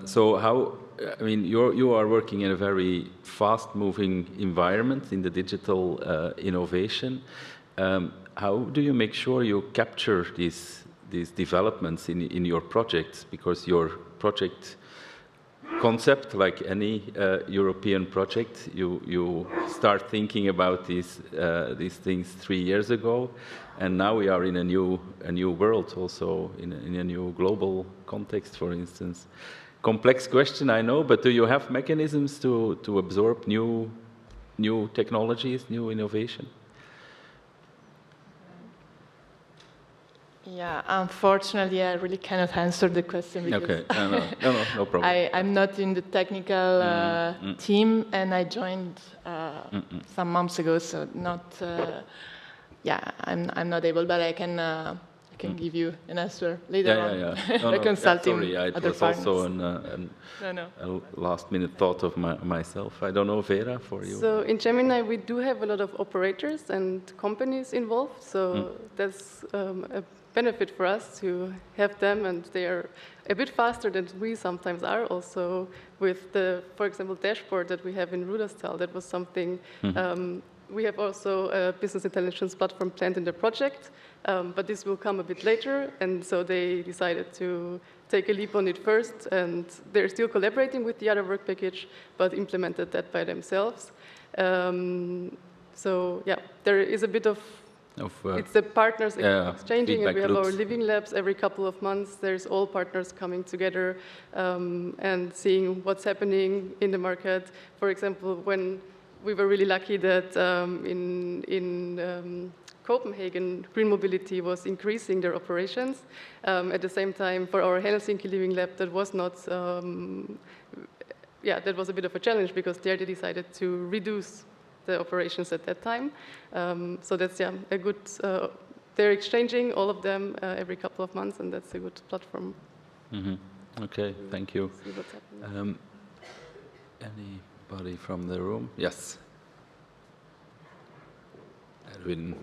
So how, I mean, you are working in a very fast-moving environment in the digital innovation. How do you make sure you capture these developments in your projects? Because your project concept, like any European project, you start thinking about these things 3 years ago, and now we are in a new world, also in a new global context, for instance. Complex question, I know, but do you have mechanisms to absorb new technologies, new innovation? Yeah, unfortunately, I really cannot answer the question because okay. No problem. I'm not in the technical team, and I joined some months ago, so not. Yeah, I'm not able, but I can give you an answer later on. Yeah. By consulting sorry, it other was partners. also a last-minute thought of myself. I don't know, Vera, for you. So in GEMINI, we do have a lot of operators and companies involved, so that's a benefit for us to have them, and they are a bit faster than we sometimes are. Also with the, for example, dashboard that we have in Ruderstal, that was something. We have also a business intelligence platform planned in the project, but this will come a bit later, and so they decided to take a leap on it first, and they're still collaborating with the other work package, but implemented that by themselves. So yeah, there is a bit of it's the partners exchanging, and we have our living labs every couple of months. There's all partners coming together and seeing what's happening in the market. For example, when we were really lucky that in Copenhagen, Green Mobility was increasing their operations. At the same time, for our Helsinki Living Lab, that was not yeah, that was a bit of a challenge because there they decided to reduce the operations at that time. So that's a good. They're exchanging all of them every couple of months, and that's a good platform. Mm-hmm. Okay, thank you. Anybody from the room? Yes. Edwin.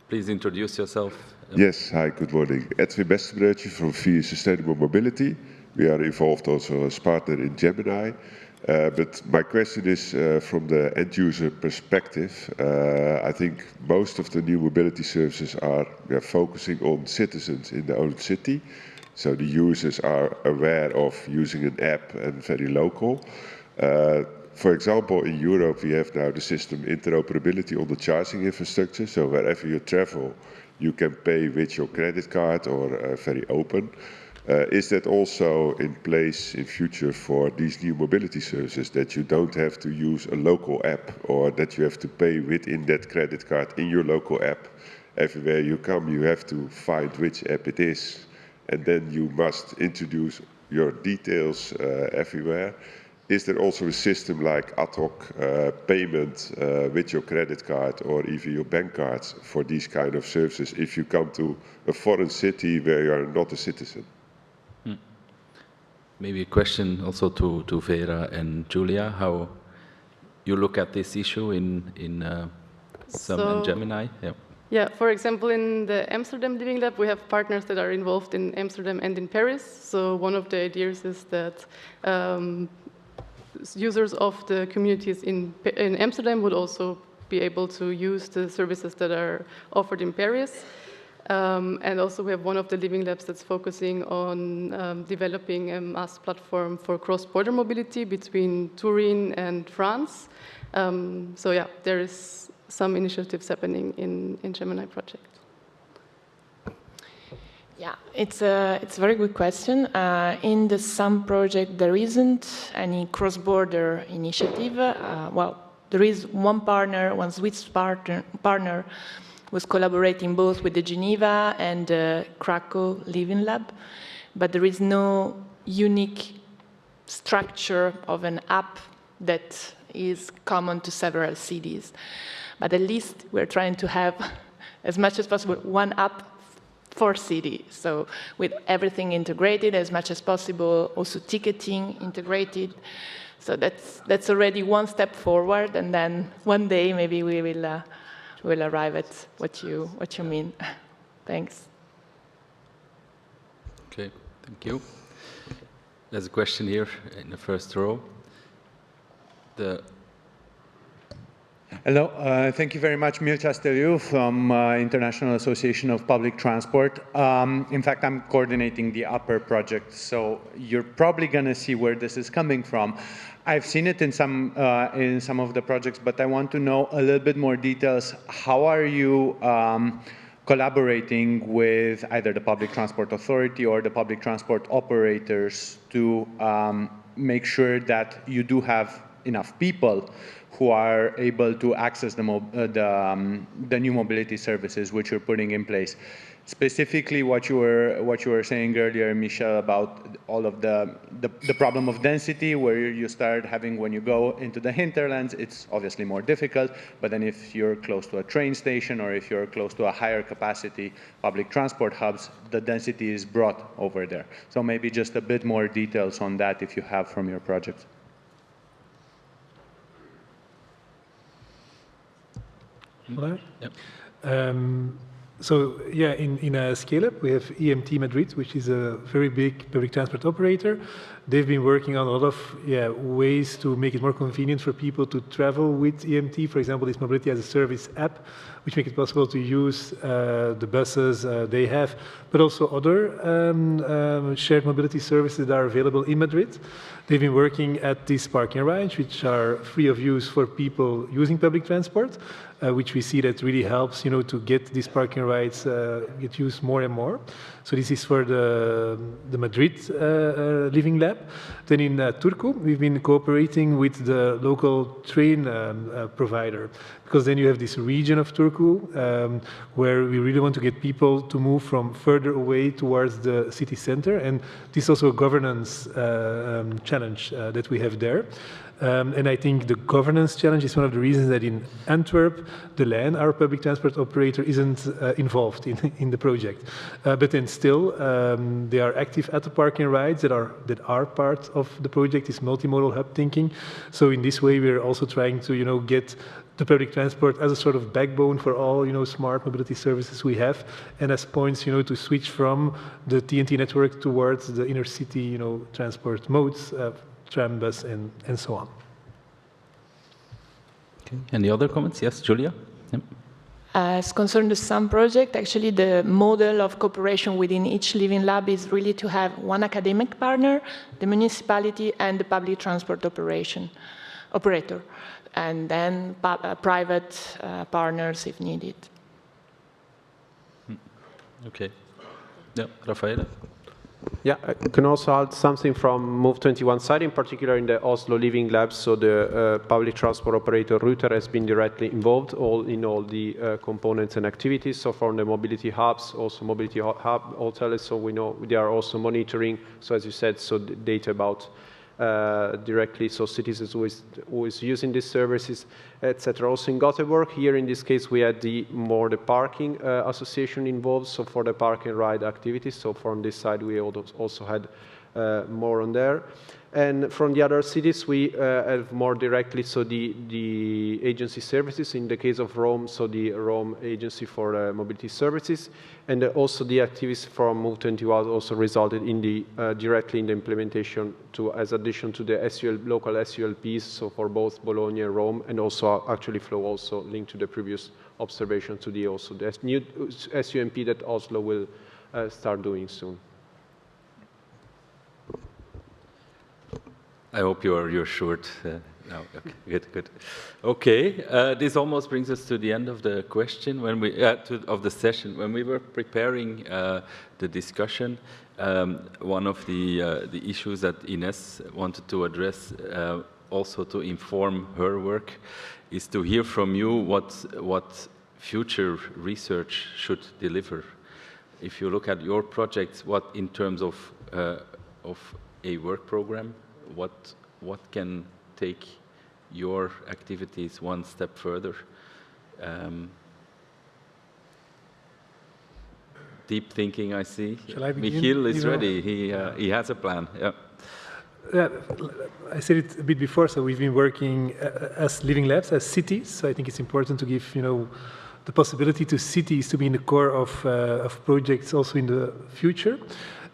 Please introduce yourself. Yes, hi, good morning. Edwin Westenbroodje from VIA Sustainable Mobility. We are involved also as partner in GEMINI. But my question is from the end user perspective. I think most of the new mobility services are focusing on citizens in their own city. So the users are aware of using an app and very local. For example, in Europe, we have now the system interoperability on the charging infrastructure. So wherever you travel, you can pay with your credit card or very open. Is that also in place in future for these new mobility services, that you don't have to use a local app or that you have to pay within that credit card in your local app? Everywhere you come, you have to find which app it is, and then you must introduce your details everywhere. Is there also a system like ad hoc payment with your credit card or even your bank cards for these kind of services if you come to a foreign city where you are not a citizen? Maybe a question also to Vera and Julia, how you look at this issue in SUM and GEMINI? Yeah. Yeah, for example, in the Amsterdam Living Lab, we have partners that are involved in Amsterdam and in Paris. So one of the ideas is that users of the communities in Amsterdam would also be able to use the services that are offered in Paris. And also we have one of the living labs that's focusing on developing a mass platform for cross-border mobility between Turin and France. So yeah, there is some initiatives happening in GEMINI project. Yeah, it's a very good question. In the SUM project, there isn't any cross-border initiative. Well, there is one partner, one Swiss partner, was collaborating both with the Geneva and the Krakow Living Lab, but there is no unique structure of an app that is common to several cities. But at least we're trying to have, as much as possible, one app for city. So with everything integrated as much as possible, also ticketing integrated. So that's already one step forward, and then one day maybe we will arrive at what you mean. Thanks. Okay, thank you. There's a question here in the first row. Hello, thank you very much, Mircea Steliu from International Association of Public Transport. In fact, I'm coordinating the upper project, so you're probably going to see where this is coming from. I've seen it in some of the projects, but I want to know a little bit more details. How are you collaborating with either the Public Transport Authority or the public transport operators to make sure that you do have enough people who are able to access the new mobility services which you're putting in place? Specifically, what you were saying earlier, Michel, about all of the problem of density, where you start having, when you go into the hinterlands, it's obviously more difficult. But then if you're close to a train station or if you're close to a higher capacity public transport hubs, the density is brought over there. So maybe just a bit more details on that if you have from your project. Hello? Yep. So yeah, in a scale-up, we have EMT Madrid, which is a very big public transport operator. They've been working on a lot of ways to make it more convenient for people to travel with EMT. For example, this Mobility as a Service app, which makes it possible to use the buses they have, but also other shared mobility services that are available in Madrid. They've been working at these parking rides, which are free of use for people using public transport, which we see that really helps, to get these parking rights get used more and more. So this is for the Madrid Living Lab. lab. Then in Turku, we've been cooperating with the local train provider, because then you have this region of Turku where we really want to get people to move from further away towards the city center, and this is also a governance challenge that we have there. And I think the governance challenge is one of the reasons that in Antwerp, the LAN, our public transport operator, isn't involved in the project. But then still, they are active at the parking rides that are part of the project, is multimodal hub thinking. So in this way, we're also trying to get the public transport as a sort of backbone for all smart mobility services we have, and as points to switch from the TNT network towards the inner city transport modes. Tram, bus, and so on. Okay. Any other comments? Yes, Julia? Yep. As concerned the SAM project, actually the model of cooperation within each living lab is really to have one academic partner, the municipality, and the public transport operator, and then private partners if needed. Okay. Yeah, Rafael? Yeah, I can also add something from Move21 side, in particular in the Oslo Living Labs. So the public transport operator Ruter has been directly involved in all the components and activities. So from the mobility hubs, also mobility hub hotels. So we know they are also monitoring. So as you said, so the data about directly, so citizens who is using these services, etc. Also in Gothenburg, here in this case, we had the parking association involved, so for the park and ride activities. So from this side, we also had more on there. And from the other cities, we have more directly, so the agency services. In the case of Rome, so the Rome Agency for Mobility Services, and also the activities from Move21 also resulted in the directly in the implementation as addition to the local SULPs, so for both Bologna and Rome, and also actually flow also linked to the previous observation to the new SUMP that Oslo will start doing soon. I hope you're short. No, okay, good. Okay, this almost brings us to the end of the question of the session. When we were preparing the discussion, one of the issues that Ines wanted to address, also to inform her work, is to hear from you what future research should deliver. If you look at your projects, what in terms of a work program, what can take your activities one step further? Deep thinking, I see. Shall I begin? Michiel is ready. He has a plan. Yeah. Yeah, I said it a bit before. So we've been working as living labs, as cities. So I think it's important to give the possibility to cities to be in the core of projects also in the future.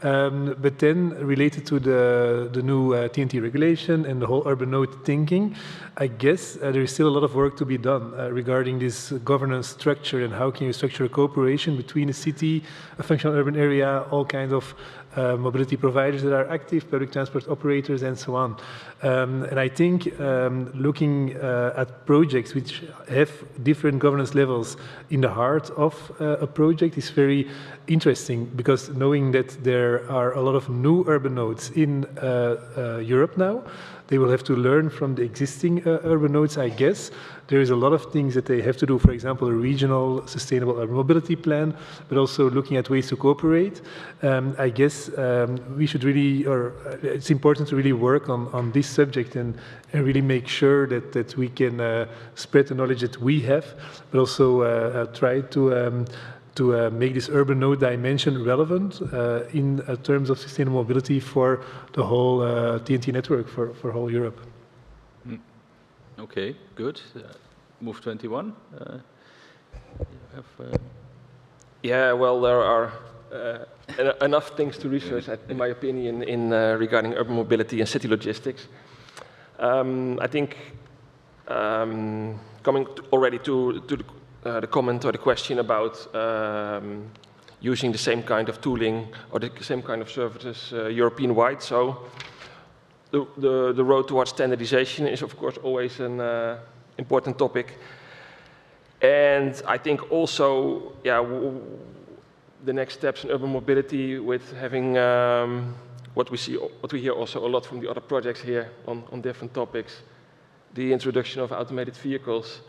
But then related to the new TNT regulation and the whole urban node thinking, I guess there is still a lot of work to be done regarding this governance structure and how can you structure a cooperation between a city, a functional urban area, all kinds of mobility providers that are active, public transport operators, and so on. And I think looking at projects which have different governance levels in the heart of a project is very interesting, because knowing that there are a lot of new urban nodes in Europe now, they will have to learn from the existing urban nodes, I guess. There is a lot of things that they have to do, for example, a regional sustainable urban mobility plan, but also looking at ways to cooperate. I guess we should really, or it's important to really work on this subject and really make sure that we can spread the knowledge that we have, but also try to make this urban node dimension relevant in terms of sustainable mobility for the whole TNT network for whole Europe. Okay, good. Move21. Yeah, well, there are enough things to research, in my opinion, in regarding urban mobility and city logistics. I think coming already to the comment or the question about using the same kind of tooling or the same kind of services European-wide. So the road towards standardization is, of course, always an important topic. And I think also, yeah, the next steps in urban mobility with having what we hear also a lot from the other projects here on different topics, the introduction of automated vehicles,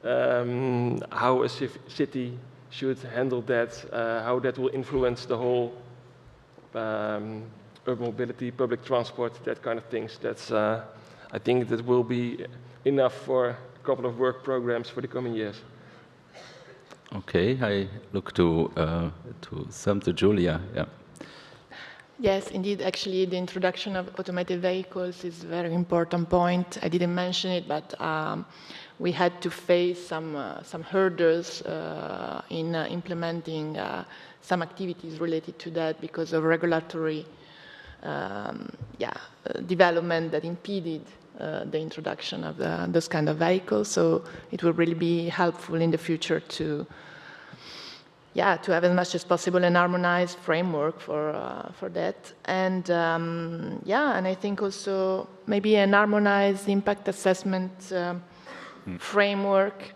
how a city should handle that, how that will influence the whole urban mobility, public transport, that kind of things. That's, I think that will be enough for a couple of work programs for the coming years. Okay, I look to Julia. Yeah. Yes, indeed. Actually, the introduction of automated vehicles is a very important point. I didn't mention it, but we had to face some hurdles in implementing some activities related to that because of regulatory development that impeded the introduction of those kind of vehicles. So it will really be helpful in the future to have as much as possible an harmonized framework for that. And and I think also maybe an harmonized impact assessment framework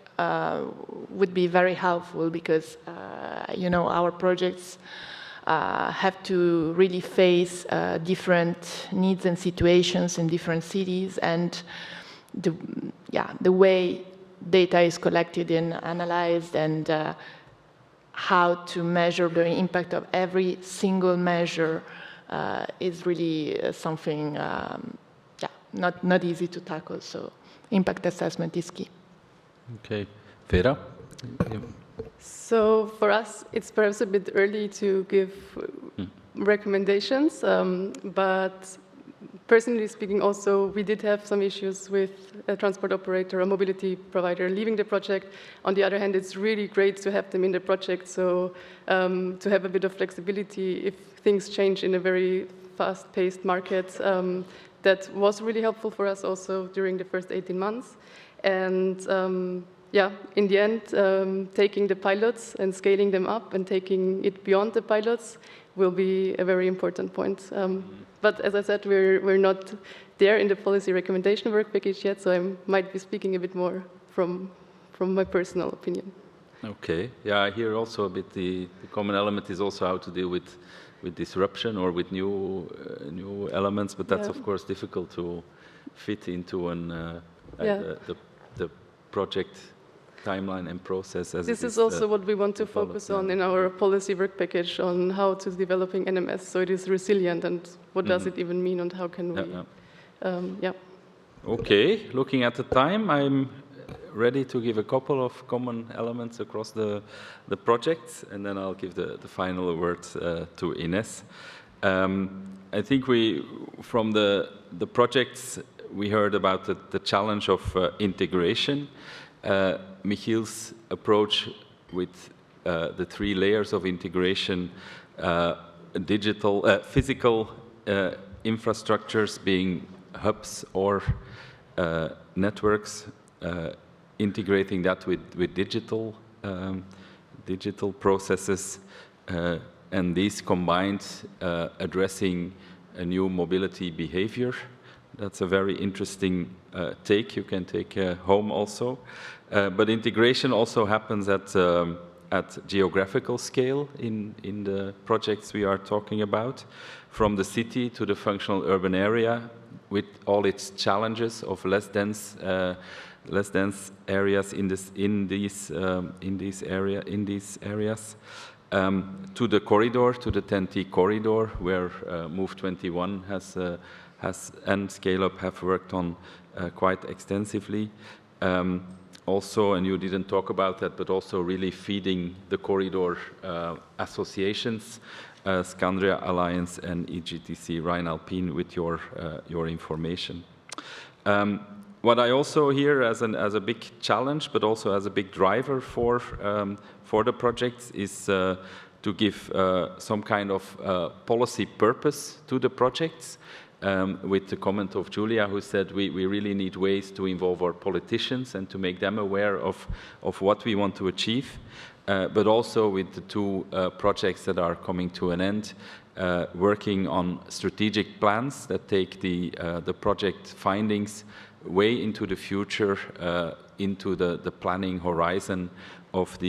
would be very helpful because, our projects have to really face different needs and situations in different cities, and the way data is collected and analyzed and how to measure the impact of every single measure is really something not easy to tackle. So impact assessment is key. Okay. Vera? So for us, it's perhaps a bit early to give recommendations, but personally speaking also, we did have some issues with a transport operator or mobility provider leaving the project. On the other hand, it's really great to have them in the project, so to have a bit of flexibility if things change in a very fast-paced market. That was really helpful for us also during the first 18 months. And in the end, taking the pilots and scaling them up and taking it beyond the pilots will be a very important point. But as I said, we're not there in the policy recommendation work package yet, so I might be speaking a bit more from my personal opinion. Okay. Yeah, I hear also a bit the common element is also how to deal with disruption or with new elements, but that's of course difficult to fit into the project timeline and process. This is also what we want to focus on in our policy work package on how to developing NMS so it is resilient and what does it even mean and how can we, Okay, looking at the time, I'm ready to give a couple of common elements across the projects, and then I'll give the final words to Ines. I think from the projects, we heard about the challenge of integration. Michiel's approach with the 3 layers of integration, physical infrastructures being hubs or networks, integrating that with digital processes, and these combined addressing a new mobility behavior. That's a very interesting take. You can take home also. But integration also happens at geographical scale in the projects we are talking about, from the city to the functional urban area, with all its challenges of less dense areas in these areas, to the corridor, to the 10T corridor, where Move 21 and Scale Up have worked on quite extensively. Also, and you didn't talk about that, but also really feeding the corridor associations, Scandria Alliance and EGTC Rhine-Alpine, with your information. What I also hear as a big challenge, but also as a big driver for the projects, is to give some kind of policy purpose to the projects. With the comment of Julia, who said we really need ways to involve our politicians and to make them aware of what we want to achieve, but also with the 2 projects that are coming to an end, working on strategic plans that take the project findings way into the future, into the planning horizon of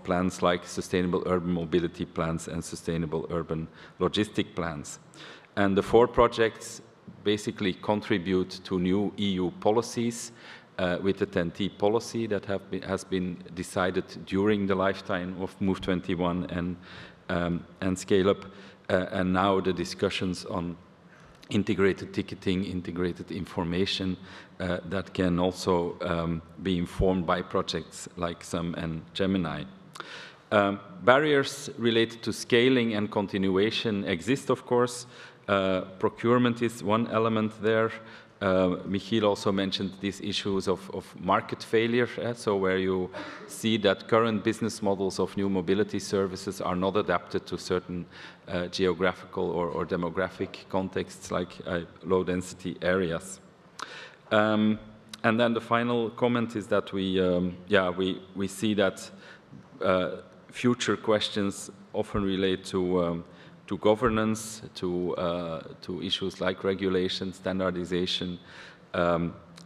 plans like sustainable urban mobility plans and sustainable urban logistic plans. And the 4 projects basically contribute to new EU policies with the 10T policy that has been decided during the lifetime of Move21 and Scale Up, and now the discussions on integrated ticketing, integrated information that can also be informed by projects like SUM and GEMINI. Barriers related to scaling and continuation exist, of course. Procurement is one element there. Michiel also mentioned these issues of market failure, so where you see that current business models of new mobility services are not adapted to certain geographical or demographic contexts like low-density areas. And then the final comment is that we see that future questions often relate to governance, to issues like regulation, standardization,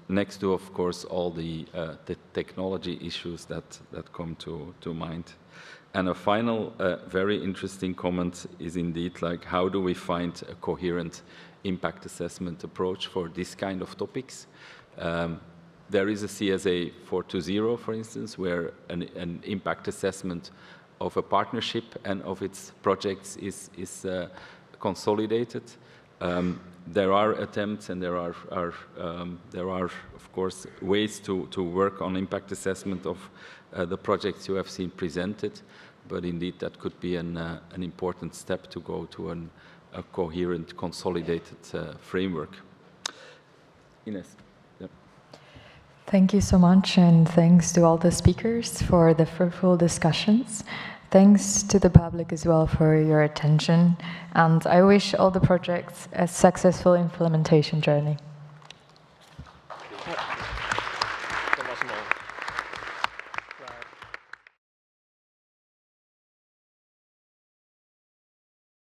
next to, of course, all the technology issues that come to mind. And a final very interesting comment is indeed like, how do we find a coherent impact assessment approach for this kind of topics? There is a CSA 420, for instance, where an impact assessment of a partnership and of its projects is consolidated. There are attempts and there are of course ways to work on impact assessment of the projects you have seen presented, but indeed that could be an important step to go to a coherent, consolidated framework. Ines. Yep. Thank you so much, and thanks to all the speakers for the fruitful discussions. Thanks to the public as well for your attention, and I wish all the projects a successful implementation journey.